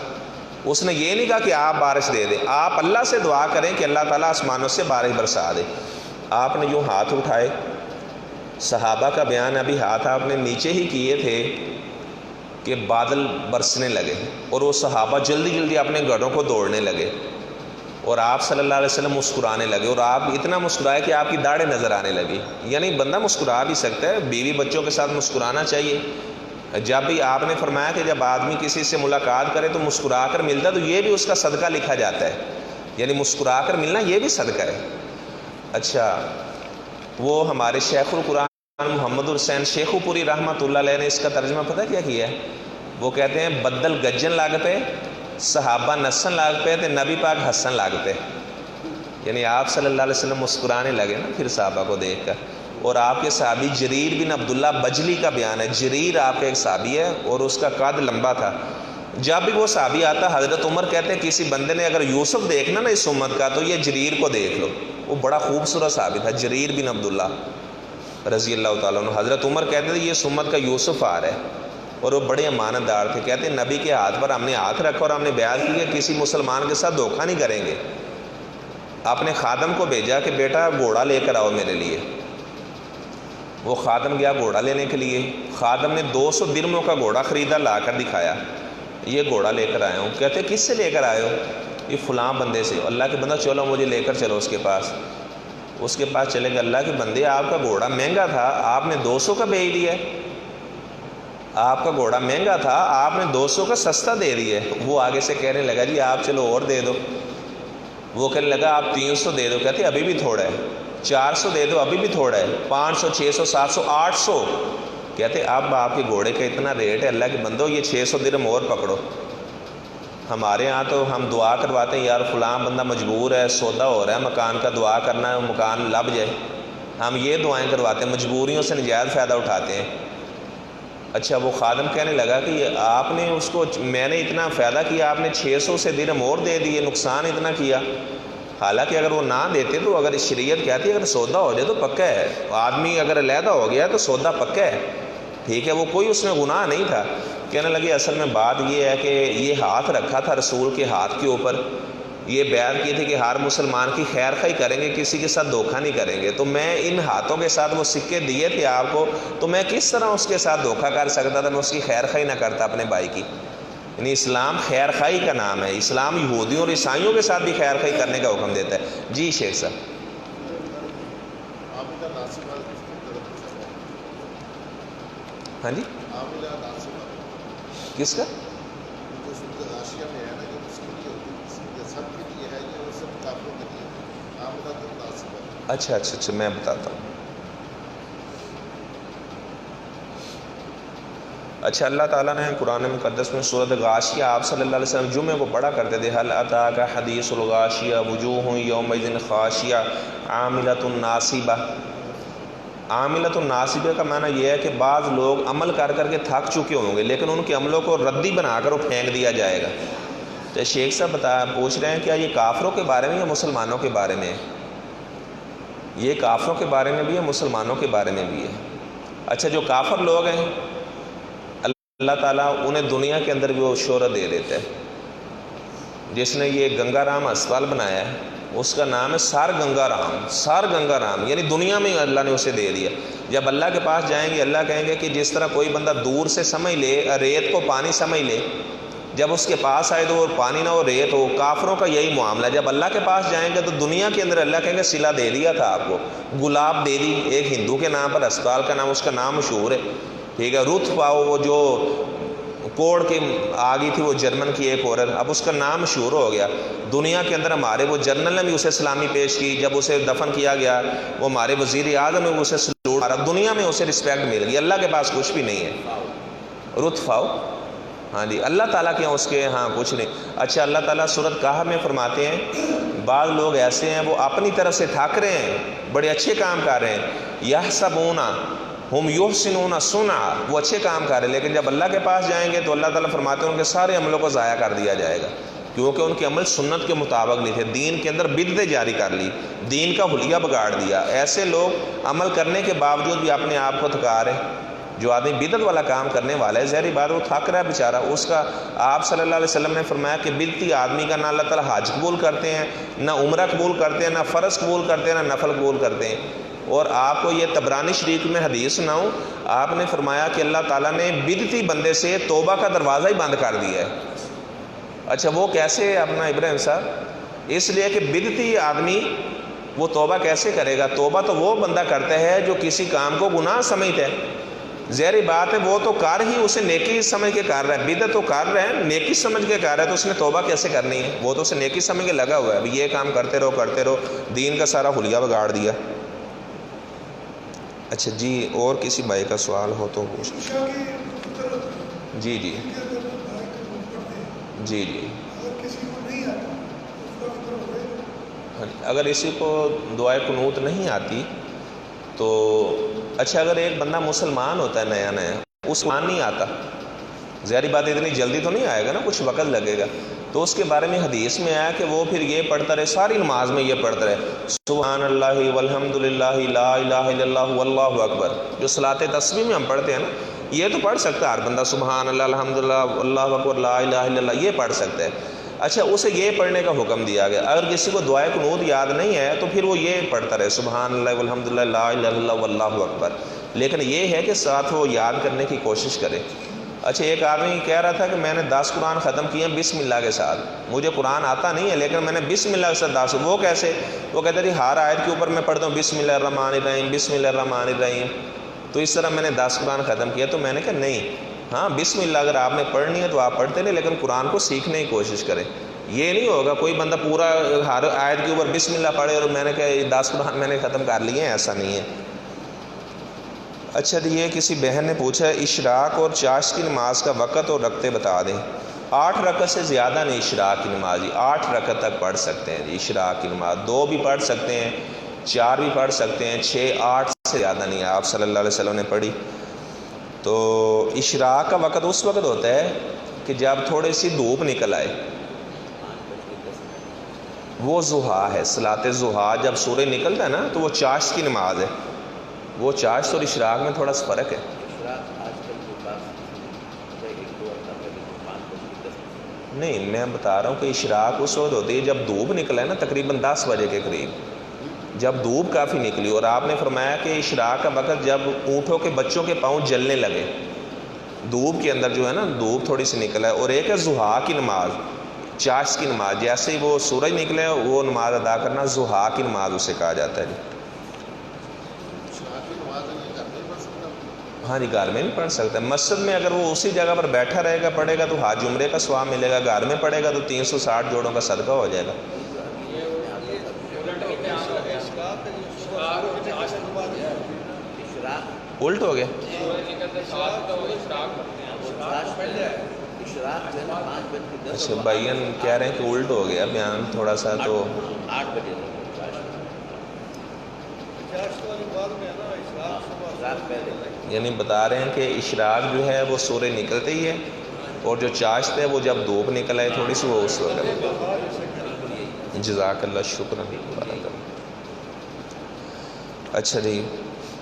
اس نے یہ نہیں کہا کہ آپ بارش دے دیں، آپ اللہ سے دعا کریں کہ اللہ تعالیٰ آسمانوں سے بارش برسا دے۔ آپ نے یوں ہاتھ اٹھائے، صحابہ کا بیان ابھی ہاتھ آپ نے نیچے ہی کیے تھے کہ بادل برسنے لگے اور وہ صحابہ جلدی جلدی اپنے گھروں کو دوڑنے لگے اور آپ صلی اللہ علیہ وسلم مسکرانے لگے، اور آپ اتنا مسکرائے کہ آپ کی داڑھیں نظر آنے لگی۔ یعنی بندہ مسکرا بھی سکتا ہے، بیوی بچوں کے ساتھ مسکرانا چاہیے۔ جب بھی آپ نے فرمایا کہ جب آدمی کسی سے ملاقات کرے تو مسکرا کر ملتا تو یہ بھی اس کا صدقہ لکھا جاتا ہے، یعنی مسکرا کر ملنا یہ بھی صدقہ ہے۔ اچھا، وہ ہمارے شیخ القرآن محمد حسین شیخو پوری رحمۃ اللہ علیہ نے اس کا ترجمہ پتہ کیا کیا ہے؟ وہ کہتے ہیں بدل گجن لاگ پہ، صحابہ نسن لاگ پہ تے نبی پاک ہسن لاگ پہ۔ یعنی آپ صلی اللہ علیہ وسلم مسکرانے لگے نا پھر صحابہ کو دیکھ کر۔ اور آپ کے صحابی جریر بن عبداللہ بجلی کا بیان ہے، جریر آپ کا ایک صحابی ہے اور اس کا قد لمبا تھا۔ جب بھی وہ صحابی آتا حضرت عمر کہتے ہیں کسی بندے نے اگر یوسف دیکھنا نا اس امت کا تو یہ جریر کو دیکھ لو، وہ بڑا خوبصورت صحابی تھا جریر بن عبداللہ رضی اللہ تعالیٰ عنہ۔ حضرت عمر کہتے تھے یہ اس امت کا یوسف آ رہا ہے، اور وہ بڑے امانت دار تھے۔ کہتے ہیں نبی کے ہاتھ پر ہم نے ہاتھ رکھا اور ہم نے بیعت کی کہ کسی مسلمان کے ساتھ دھوکہ نہیں کریں گے۔ آپ نے خادم کو بھیجا کہ بیٹا گھوڑا لے کر آؤ میرے لیے۔ وہ خادم گیا گھوڑا لینے کے لیے، خادم نے 200 درہموں کا گھوڑا خریدا، لا کر دکھایا، یہ گھوڑا لے کر آیا ہوں۔ کہتے کس سے لے کر آئے ہو؟ یہ فلاں بندے سے۔ اللہ کے بندہ چلو مجھے لے کر چلو اس کے پاس۔ اس کے پاس چلے گئے، اللہ کے بندے آپ کا گھوڑا مہنگا تھا، آپ نے 200 کا بیچ دیا ہے۔ آپ کا گھوڑا مہنگا تھا، آپ نے 200 کا سستا دے دیا ہے۔ وہ آگے سے کہنے لگا جی آپ چلو اور دے دو۔ وہ کہنے لگا آپ 300 دے دو، کہتے ابھی بھی تھوڑا ہے۔ 400 دے دو، ابھی بھی تھوڑا ہے۔ 500 600 700 800، کہتے اب آپ کے گھوڑے کا اتنا ریٹ ہے، اللہ کے بندو یہ 600 درہم اور پکڑو۔ ہمارے ہاں تو ہم دعا کرواتے ہیں یار فلاں بندہ مجبور ہے، سودا ہو رہا ہے مکان کا، دعا کرنا ہے وہ مکان لب جائے۔ ہم یہ دعائیں کرواتے ہیں، مجبوریوں سے نجائز فائدہ اٹھاتے ہیں۔ اچھا وہ خادم کہنے لگا کہ یہ آپ نے اس کو، میں نے اتنا فائدہ کیا، آپ نے 600 سے درہم اور دے دیے، نقصان اتنا کیا۔ حالانکہ اگر وہ نہ دیتے تو، اگر شریعت کہتی ہے اگر سودا ہو جائے تو پکا ہے، آدمی اگر علیحدہ ہو گیا تو سودا پکا ہے، ٹھیک ہے، وہ کوئی اس میں گناہ نہیں تھا۔ کہنے لگے اصل میں بات یہ ہے کہ یہ ہاتھ رکھا تھا رسول کے ہاتھ کے اوپر، یہ بیعت کی تھی کہ ہر مسلمان کی خیر خواہی کریں گے، کسی کے ساتھ دھوکہ نہیں کریں گے، تو میں ان ہاتھوں کے ساتھ وہ سکے دیے تھے آپ کو، تو میں کس طرح اس کے ساتھ دھوکہ کر سکتا تھا، میں اس کی خیر خواہی نہ کرتا اپنے بھائی کی۔ یعنی اسلام خیر خواہی کا نام ہے، اسلام یہودیوں اور عیسائیوں کے ساتھ بھی خیر خواہی کرنے کا حکم دیتا ہے۔ جی شیخ صاحب۔ ہاں جی کس کا؟ اچھا اچھا اچھا، میں بتاتا ہوں۔ اچھا اللہ تعالیٰ نے قرآن مقدس میں سورۃ غاشیہ آپ صلی اللہ علیہ وسلم جمعے کو پڑھا کرتے تھے، هل اتاک حدیث الغاشیہ وجوہ یومئذ خاشیہ عاملۃ ناصبہ۔ عاملۃ ناصبہ کا معنی یہ ہے کہ بعض لوگ عمل کر کر کے تھک چکے ہوں گے، لیکن ان کے عملوں کو ردی بنا کر وہ پھینک دیا جائے گا۔ تو شیخ صاحب پوچھ رہے ہیں کیا یہ کافروں کے بارے میں یا مسلمانوں کے بارے میں ہے؟ یہ کافروں کے بارے میں بھی ہے، مسلمانوں کے بارے میں بھی ہے۔ اچھا جو کافر لوگ ہیں اللہ تعالیٰ انہیں دنیا کے اندر بھی وہ شہرت دے دیتا ہے۔ جس نے یہ گنگا رام اسپتال بنایا ہے اس کا نام ہے سار گنگا رام، سار گنگا رام، یعنی دنیا میں اللہ نے اسے دے دیا۔ جب اللہ کے پاس جائیں گے اللہ کہیں گے کہ جس طرح کوئی بندہ دور سے سمجھ لے ریت کو پانی سمجھ لے، جب اس کے پاس آئے تو وہ پانی نہ ہو ریت ہو، کافروں کا یہی معاملہ ہے۔ جب اللہ کے پاس جائیں گے تو دنیا کے اندر اللہ کہیں گے صلہ دے دیا تھا آپ کو، گلاب دے دی، ایک ہندو کے نام پر اسپتال کا نام، اس کا نام مشہور ہے، ٹھیک ہے۔ رتھ پاؤ وہ جو کوڑ کے آگئی تھی وہ جرمن کی ایک عورت، اب اس کا نام مشہور ہو گیا دنیا کے اندر۔ ہمارے وہ جنرل نے بھی اسے سلامی پیش کی، جب اسے دفن کیا گیا وہ ہمارے وزیر اعظم نے اسے سلوٹ مارا، دنیا میں اسے رسپیکٹ مل گئی۔ اللہ کے پاس کچھ بھی نہیں ہے۔ رتھ پاؤ، ہاں جی، اللہ تعالیٰ کے اس کے ہاں کچھ نہیں۔ اچھا اللہ تعالیٰ سورۃ کہف میں فرماتے ہیں بعض لوگ ایسے ہیں وہ اپنی طرف سے تھک رہے ہیں، بڑے اچھے کام کر رہے ہیں، یحسبون ہم یحسنون صنعا، وہ اچھے کام کر رہے ہیں، لیکن جب اللہ کے پاس جائیں گے تو اللہ تعالیٰ فرماتے ہیں ان کے سارے عملوں کو ضائع کر دیا جائے گا، کیونکہ ان کے عمل سنت کے مطابق نہیں تھے، دین کے اندر بدعتیں جاری کر لی، دین کا حلیہ بگاڑ دیا۔ ایسے لوگ عمل کرنے کے باوجود بھی اپنے آپ کو تھکا رہے ہیں۔ جو آدمی بدعت والا کام کرنے والا ہے ظاہری بات وہ تھک رہا ہے بیچارہ، اس کا آپ صلی اللہ علیہ وسلم نے فرمایا کہ بدعتی آدمی کا نہ اللہ تعالیٰ حج قبول کرتے ہیں، نہ عمرہ قبول کرتے ہیں، نہ فرض قبول کرتے ہیں، نہ نفل قبول کرتے ہیں۔ اور آپ کو یہ طبرانی شریف میں حدیث سناؤں، آپ نے فرمایا کہ اللہ تعالیٰ نے بدعتی بندے سے توبہ کا دروازہ ہی بند کر دیا ہے۔ اچھا وہ کیسے ہے اپنا ابراہیم صاحب؟ اس لیے کہ بدعتی آدمی وہ توبہ کیسے کرے گا؟ توبہ تو وہ بندہ کرتا ہے جو کسی کام کو گناہ سمجھتا ہے، ظاہری بات ہے وہ تو کر ہی اسے نیکی سمجھ کے کر رہا ہے، بدعت تو کر رہا ہے نیکی سمجھ کے کر رہا ہے، تو اس نے توبہ کیسے کرنی ہے؟ وہ تو اسے نیکی سمجھ کے لگا ہوا ہے، ابھی یہ کام کرتے رہو، دین کا سارا حلیہ بگاڑ دیا۔ اچھا جی اور کسی بھائی کا سوال ہو تو پوچھ۔ جی جی جی جی، اگر اسی کو دعائے قنوت نہیں آتی تو اچھا اگر ایک بندہ مسلمان ہوتا ہے نیا اس کو نہیں آتا، ظاہری بات اتنی جلدی تو نہیں آئے گا نا، کچھ وقت لگے گا، تو اس کے بارے میں حدیث میں آیا کہ وہ پھر یہ پڑھتا رہے، ساری نماز میں یہ پڑھتا رہے سبحان اللہ والحمد للہ لا الہ الا اللہ واللہ اکبر، جو صلاۃ تسبیح میں ہم پڑھتے ہیں نا، یہ تو پڑھ سکتا ہے ہر بندہ، سبحان اللہ الحمد للہ واللہ اکبر لا الہ الا اللہ، یہ پڑھ سکتا ہے۔ اچھا اسے یہ پڑھنے کا حکم دیا گیا، اگر کسی کو دعائے قنوت یاد نہیں ہے تو پھر وہ یہ پڑھتا رہے سبحان اللہ والحمد للہ لا الہ الا اللہ واللہ اکبر، لیکن یہ ہے کہ ساتھ وہ یاد کرنے کی کوشش کرے۔ اچھا ایک آدمی کہہ رہا تھا کہ میں نے 10 قرآن ختم کیے ہیں بسم اللہ کے ساتھ، مجھے قرآن آتا نہیں ہے لیکن میں نے بسم اللہ کے ساتھ 10، وہ کیسے؟ وہ کہتے تھے ہر آیت کے اوپر میں پڑھتا ہوں بسم اللہ الرحمن الرحیم بسم اللہ الرحمن الرحیم، تو اس طرح میں نے 10 قرآن ختم کیا۔ تو میں نے کہا نہیں، ہاں بسم اللہ اگر آپ نے پڑھنی ہے تو آپ پڑھتے رہے، لیکن قرآن کو سیکھنے کی کوشش کریں۔ یہ نہیں ہوگا کوئی بندہ پورا ہر آیت کے اوپر بسم اللہ پڑھے اور میں نے کہا 10 قرآن میں نے ختم کر لیے ہیں، ایسا نہیں ہے۔ اچھا یہ کسی بہن نے پوچھا ہے اشراق اور چاش کی نماز کا وقت اور رکعتیں بتا دیں۔ 8 رکعت سے زیادہ نہیں اشراق کی نماز، 8 رکعت تک پڑھ سکتے ہیں جی اشراق کی نماز، 2 بھی پڑھ سکتے ہیں، 4 بھی پڑھ سکتے ہیں، 6 8 سے زیادہ نہیں آپ صلی اللہ علیہ وسلم نے پڑھی۔ تو اشراق کا وقت اس وقت ہوتا ہے کہ جب تھوڑی سی دھوپ نکل آئے، 5:10 وہ ضحیٰ ہے، صلاۃ ضحیٰ۔ جب سورج نکلتا ہے نا تو وہ چاشت کی نماز ہے۔ وہ چاشت اور اشراق میں تھوڑا سا فرق ہے۔ اشراق آج کل کے پاس 1-2 ہفتہ پہلے 5:10 نہیں، میں بتا رہا ہوں کہ اشراق اس وقت ہوتی ہے جب دھوپ نکلا ہے نا، تقریباً 10 بجے کے قریب، جب دھوپ کافی نکلی۔ اور آپ نے فرمایا کہ اشراق کا وقت جب اونٹوں کے بچوں کے پاؤں جلنے لگے، دھوپ کے اندر جو ہے نا دھوپ تھوڑی سی نکلا ہے۔ اور ایک ہے ضحیٰ کی نماز، چاشت کی نماز، جیسے ہی وہ سورج نکلے وہ نماز ادا کرنا، ضحیٰ کی نماز اسے کہا جاتا ہے۔ ہاں جی، گھر میں بھی پڑھ سکتا ہے۔ مسجد میں اگر وہ اسی جگہ پر بیٹھا رہے گا پڑھے گا تو حج عمرے کا ثواب ملے گا، گھر میں پڑھے گا تو 360 جوڑوں کا صدقہ ہو جائے گا۔ اشراق الٹ ہو گیا؟ اشراق جو ہے نا 5:10 اچھا، بھائین کہہ رہے ہیں کہ الٹ ہو گیا بیان تھوڑا سا، تو 8 بجے تک اشراق پہلے یعنی بتا رہے ہیں کہ اشراق جو ہے وہ سورج نکلتے ہی ہے، اور جو چاشت ہے وہ جب دھوپ نکل آئے تھوڑی سی، وہ اس وقت۔ جزاک اللہ، شکراً۔ اچھا جی،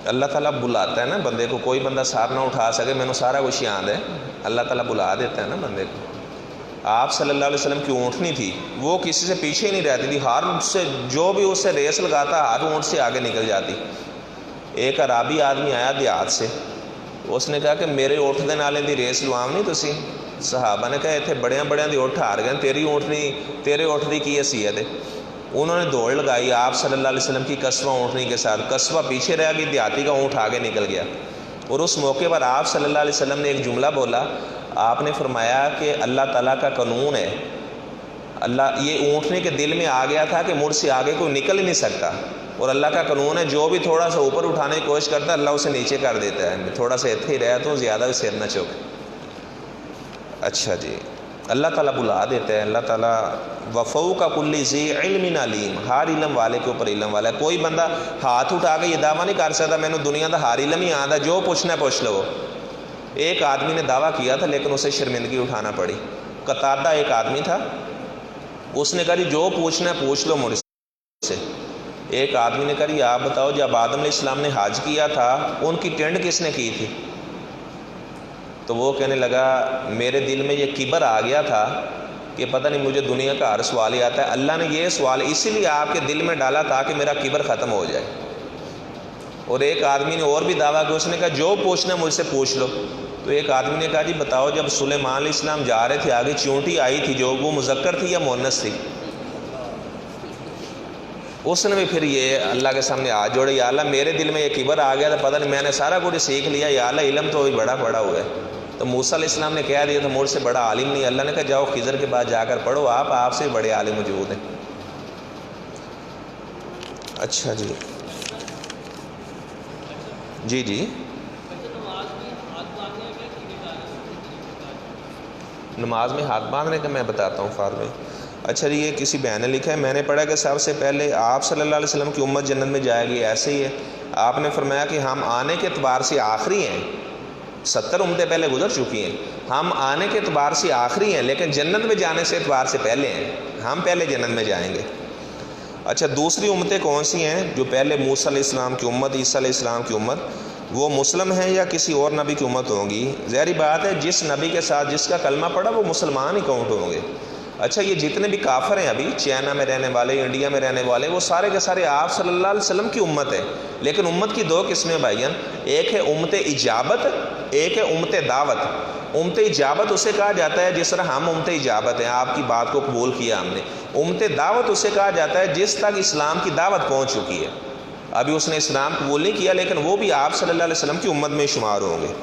اللہ تعالیٰ بلاتا ہے نا بندے کو، کوئی بندہ سار نہ اٹھا سکے، میں نے سارا کچھ یاد ہے، اللہ تعالیٰ بلا دیتا ہے نا بندے کو۔ آپ صلی اللہ علیہ وسلم کی اونٹنی تھی، وہ کسی سے پیچھے ہی نہیں رہتی تھی، ہر سے جو بھی اس سے ریس لگاتا ہر اونٹ سے آگے نکل جاتی۔ ایک عرابی آدمی آیا دیہات سے، اس نے کہا کہ میرے اونٹ دے نالے دی ریس لواؤ نہیں تسی؟ صحابہ نے کہا اتنے بڑیاں دی اونٹ ہار گئے، تیری اونٹنی تیرے اونٹ دی کی حیثیت ہے؟ انہوں نے دوڑ لگائی آپ صلی اللہ علیہ وسلم کی قصوہ اونٹنی کے ساتھ، قصوہ پیچھے رہ گئی، دیہاتی کا اونٹ آگے نکل گیا۔ اور اس موقع پر آپ صلی اللہ علیہ وسلم نے ایک جملہ بولا، آپ نے فرمایا کہ اللہ تعالیٰ کا قانون ہے، اللہ یہ اونٹنے کے دل میں آ گیا تھا کہ مجھ سے آگے کوئی نکل ہی نہیں سکتا، اور اللہ کا قانون ہے جو بھی تھوڑا سا اوپر اٹھانے کی کوشش کرتا ہے اللہ اسے نیچے کر دیتا ہے، تھوڑا سا اتنے ہی رہا تو زیادہ بھی سر نہ چوک۔ اچھا جی، اللہ تعالیٰ بلا دیتا ہے، اللہ تعالیٰ وفوق کل ذی علم علیم، ہر علم والے کے اوپر علم والا ہے۔ کوئی بندہ ہاتھ اٹھا کے یہ دعویٰ نہیں کر سکتا میں نے دنیا کا ہر علم ہی آتا، جو پوچھنا ہے پوچھ لو۔ ایک آدمی نے دعویٰ کیا تھا لیکن اسے شرمندگی اٹھانا پڑی۔ قتادہ ایک آدمی تھا، اس نے کہا جی جو پوچھنا ہے پوچھ لو مجھ سے۔ ایک آدمی نے کہا جی آپ بتاؤ جب آدم علیہ السلام نے حج کیا تھا ان کی ٹینٹ کس نے کی تھی؟ تو وہ کہنے لگا میرے دل میں یہ کبر آ گیا تھا کہ پتہ نہیں مجھے دنیا کا ہر سوال ہی آتا ہے، اللہ نے یہ سوال اسی لیے آپ کے دل میں ڈالا تاکہ میرا کبر ختم ہو جائے۔ اور ایک آدمی نے اور بھی دعویٰ کیا، اس نے کہا جو پوچھنا مجھ سے پوچھ لو۔ تو ایک آدمی نے کہا جی بتاؤ جب سلیمان علیہ السلام جا رہے تھے آگے چونٹی آئی تھی جو وہ مذکر تھی یا مؤنث تھی؟ اس نے بھی پھر یہ اللہ کے سامنے ہاتھ جوڑے، یا اللہ میرے دل میں یہ کبر آ گیا تھا، پتہ نہیں میں نے سارا کچھ سیکھ لیا، یا اللہ علم تو بڑا پڑا ہوا ہے۔ تو موسیٰ علیہ السلام نے کہہ دیا تھا مجھ سے بڑا عالم نہیں۔ اللہ نے کہا جاؤ خضر کے بعد جا کر پڑھو، آپ سے بڑے عالم موجود ہیں۔ اچھا جی جی جی، نماز میں ہاتھ باندھنے کا میں بتاتا ہوں فار میں۔ اچھا جی، یہ کسی بہن نے لکھا ہے میں نے پڑھا کہ سب سے پہلے آپ صلی اللہ علیہ وسلم کی امت جنت میں جائے گی، ایسے ہی ہے؟ آپ نے فرمایا کہ ہم آنے کے اعتبار سے آخری ہیں، 70 امتیں پہلے گزر چکی ہیں، ہم آنے کے اعتبار سے آخری ہیں لیکن جنت میں جانے سے اعتبار سے پہلے ہیں، ہم پہلے جنت میں جائیں گے۔ اچھا، دوسری امتیں کون سی ہیں جو پہلے موسیٰ علیہ السلام کی امت، عیسیٰ علیہ السلام کی امت، وہ مسلم ہیں یا کسی اور نبی کی امت ہوں گی؟ ظاہری بات ہے جس نبی کے ساتھ جس کا کلمہ پڑا وہ مسلمان ہی کاؤنٹ ہوں گے۔ اچھا، یہ جتنے بھی کافر ہیں ابھی چائنا میں رہنے والے، انڈیا میں رہنے والے، وہ سارے کے سارے آپ صلی اللہ علیہ وسلم کی امت ہے، لیکن امت کی دو قسمیں بھائیان، ایک ہے امت اجابت، ایک ہے امت دعوت۔ امت اجابت اسے کہا جاتا ہے جس طرح ہم امت اجابت ہیں، آپ کی بات کو قبول کیا ہم نے۔ امت دعوت اسے کہا جاتا ہے جس تک اسلام کی دعوت پہنچ چکی ہے، ابھی اس نے اسلام قبول نہیں کیا لیکن وہ بھی آپ صلی اللہ علیہ وسلم کی امت میں شمار ہوں گے۔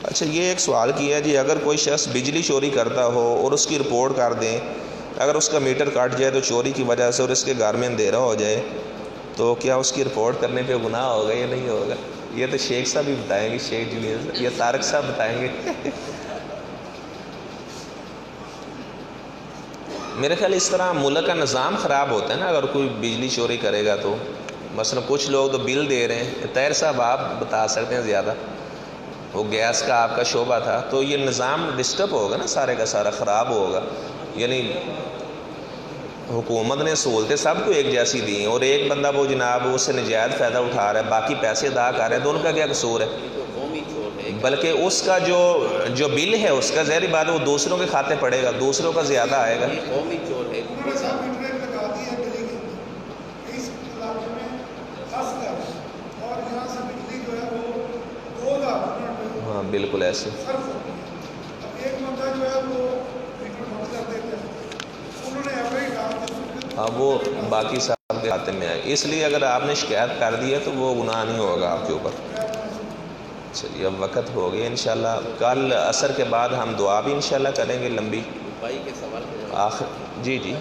اچھا، یہ ایک سوال کیا ہے جی، اگر کوئی شخص بجلی چوری کرتا ہو اور اس کی رپورٹ کر دیں، اگر اس کا میٹر کٹ جائے تو چوری کی وجہ سے اور اس کے گھر میں اندھیرا ہو جائے تو کیا اس کی رپورٹ کرنے پہ گناہ ہوگا یا نہیں ہوگا؟ یہ تو شیخ صاحب بھی بتائیں گے، شیخ جنید یا طارق صاحب بتائیں گے۔ میرے خیال اس طرح ملک کا نظام خراب ہوتا ہے نا اگر کوئی بجلی چوری کرے گا تو مثلا کچھ لوگ تو بل دے رہے ہیں، طاہر صاحب آپ بتا سکتے ہیں زیادہ، وہ گیس کا آپ کا شعبہ تھا، تو یہ نظام ڈسٹرب ہوگا نا، سارے کا سارا خراب ہوگا. یعنی حکومت نے سہولتیں سب کو ایک جیسی دی ہیں، اور ایک بندہ وہ جناب اس سے نجائز فائدہ اٹھا رہا ہے، باقی پیسے ادا کر رہے ہیں، تو ان کا کیا قصور ہے؟ یہ تو قومی چور ہے. بلکہ اس کا جو بل ہے اس کا ظاہری بات ہے وہ دوسروں کے کھاتے پڑے گا، دوسروں کا زیادہ آئے گا. یہ قومی چور ہے. ہاں بالکل ایسے. ہاں وہ باقی صاحب کے کھاتے میں آئے، اس لیے اگر آپ نے شکایت کر دی ہے تو وہ گناہ نہیں ہوگا آپ کے اوپر. چلیے اب وقت ہو گیا، انشاءاللہ کل عصر کے بعد ہم دعا بھی انشاءاللہ کریں گے لمبی. بھائی کے سوال کا جواب. آخر جی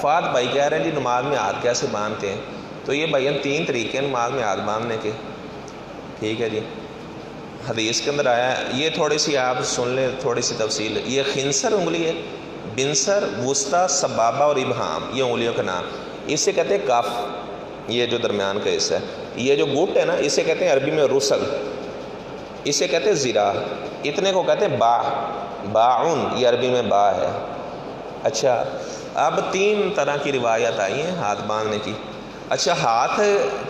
فات بھائی کہہ رہے ہیں جی نماز میں ہاتھ کیسے باندھتے ہیں؟ تو یہ بھائی 3 طریقے ہیں نماز میں ہاتھ باندھنے کے. ٹھیک ہے جی، حدیث کے اندر آیا ہے، یہ تھوڑی سی آپ سن لیں، تھوڑی سی تفصیل. یہ خنصر انگلی ہے، بنصر، وسطیٰ، سبابہ اور ابہام، یہ انگلیوں کا نام. اسے کہتے ہیں کف، یہ جو درمیان کا حصہ ہے. یہ جو گٹ ہے نا اسے کہتے ہیں عربی میں رسل، اسے کہتے ہیں زرا، اتنے کو کہتے ہیں باعن، یہ عربی میں با ہے. اچھا اب 3 طرح کی روایت آئی ہیں ہاتھ باندھنے کی. اچھا ہاتھ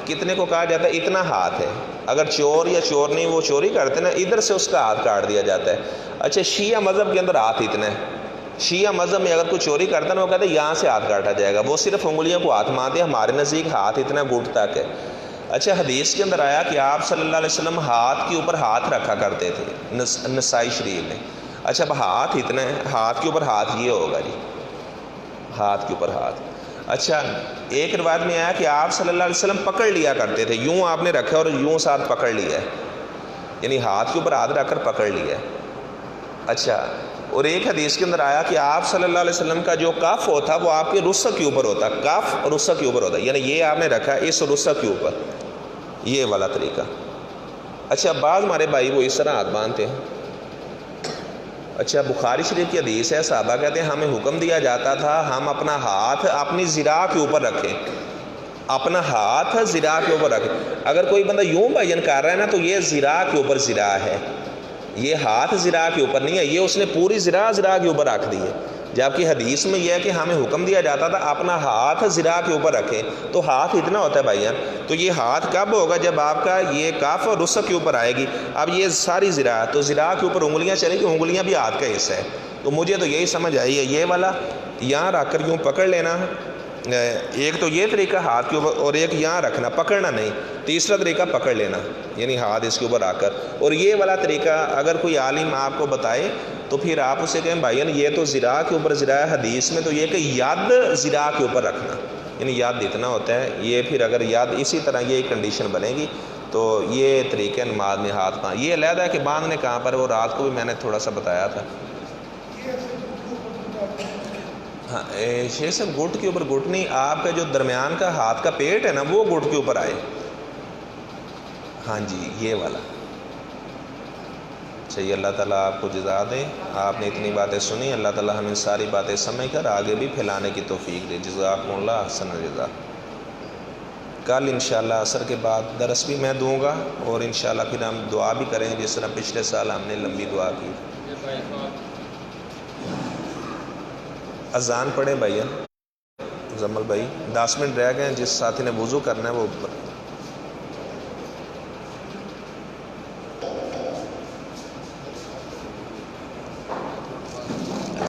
کتنے کو کہا جاتا ہے؟ اتنا ہاتھ ہے. اگر چور یا چور نہیں وہ چوری کرتے نا، ادھر سے اس کا ہاتھ کاٹ دیا جاتا ہے. اچھا شیعہ مذہب کے اندر ہاتھ اتنا ہے. شیعہ مذہب میں اگر کوئی چوری کرتا ہے نا وہ کہتے ہیں یہاں سے ہاتھ کاٹا جائے گا، وہ صرف انگلیوں کو ہاتھ مانتے ہیں. ہمارے نزدیک ہاتھ اتنا گھٹ تک ہے. اچھا حدیث کے اندر آیا کہ آپ صلی اللہ علیہ وسلم ہاتھ کے اوپر ہاتھ رکھا کرتے تھے، نسائی شریف میں. اچھا اب ہاتھ اتنا ہے، ہاتھ کے اوپر ہاتھ یہ ہوگا جی، ہاتھ کے اوپر ہاتھ. اچھا ایک روایت میں آیا کہ آپ صلی اللہ علیہ وسلم پکڑ لیا کرتے تھے، یوں آپ نے رکھا اور یوں ساتھ پکڑ لیا ہے، یعنی ہاتھ کے اوپر ہاتھ رکھ کر پکڑ لیا ہے. اچھا اور ایک حدیث کے اندر آیا کہ آپ صلی اللہ علیہ وسلم کا جو کف ہوتا وہ آپ کے رسک کے اوپر ہوتا، کف رسک کے اوپر ہوتا، یعنی یہ آپ نے رکھا اس رسک کے اوپر، یہ والا طریقہ. اچھا بعض ہمارے بھائی وہ اس طرح ہاتھ باندھتے ہیں. اچھا بخاری شریف کی حدیث ہے، صحابہ کہتے ہیں ہمیں حکم دیا جاتا تھا ہم اپنا ہاتھ اپنی ذراع کے اوپر رکھیں، اپنا ہاتھ ذراع کے اوپر رکھیں. اگر کوئی بندہ یوں بیان کر رہا ہے نا تو یہ ذراع کے اوپر ذراع ہے، یہ ہاتھ ذراع کے اوپر نہیں ہے، یہ اس نے پوری ذراع کے اوپر رکھ دی ہے. جبکہ حدیث میں یہ ہے کہ ہمیں حکم دیا جاتا تھا اپنا ہاتھ ذراع کے اوپر رکھیں. تو ہاتھ اتنا ہوتا ہے بھائیان، تو یہ ہاتھ کب ہوگا؟ جب آپ کا یہ کف اور رسک کے اوپر آئے گی. اب یہ ساری ذراع، تو ذراع کے اوپر انگلیاں چلیں گی، انگلیاں بھی ہاتھ کا حصہ ہے. تو مجھے تو یہی سمجھ آئی ہے، یہ والا یہاں رکھ کر یوں پکڑ لینا، ایک تو یہ طریقہ ہاتھ کے اوپر، اور ایک یہاں رکھنا پکڑنا نہیں، تیسرا طریقہ پکڑ لینا یعنی ہاتھ اس کے اوپر رکھ کر. اور یہ والا طریقہ اگر کوئی عالم آپ کو بتائے تو پھر آپ اسے کہیں بھائی یہ تو ذراع کے اوپر ذراع ہے، حدیث میں تو یہ کہ ید ذراع کے اوپر رکھنا، یعنی ید اتنا ہوتا ہے. یہ پھر اگر ید اسی طرح یہ کنڈیشن بنے گی تو یہ طریقہ نماز میں ہاتھ باندھ. یہ علیحدہ ہے کہ باندھنے کہاں پر، وہ رات کو بھی میں نے تھوڑا سا بتایا تھا. ہاں شیخ صاحب گھٹ کے اوپر گھٹ نہیں، آپ کا جو درمیان کا ہاتھ کا پیٹ ہے نا وہ گھٹ کے اوپر آئے. ہاں جی یہ والا. چلیے اللہ تعالیٰ آپ کو جزا دے، آپ نے اتنی باتیں سنی، اللہ تعالیٰ ہمیں ساری باتیں سمجھ کر آگے بھی پھیلانے کی توفیق دے. جزاکم اللہ احسن الجزا. کل انشاءاللہ عصر کے بعد درس بھی میں دوں گا، اور انشاءاللہ پھر ہم دعا بھی کریں جس طرح پچھلے سال ہم نے لمبی دعا کی. اذان پڑھیں بھائی، زمل بھائی 10 منٹ رہ گئے ہیں، جس ساتھی نے وضو کرنا ہے وہ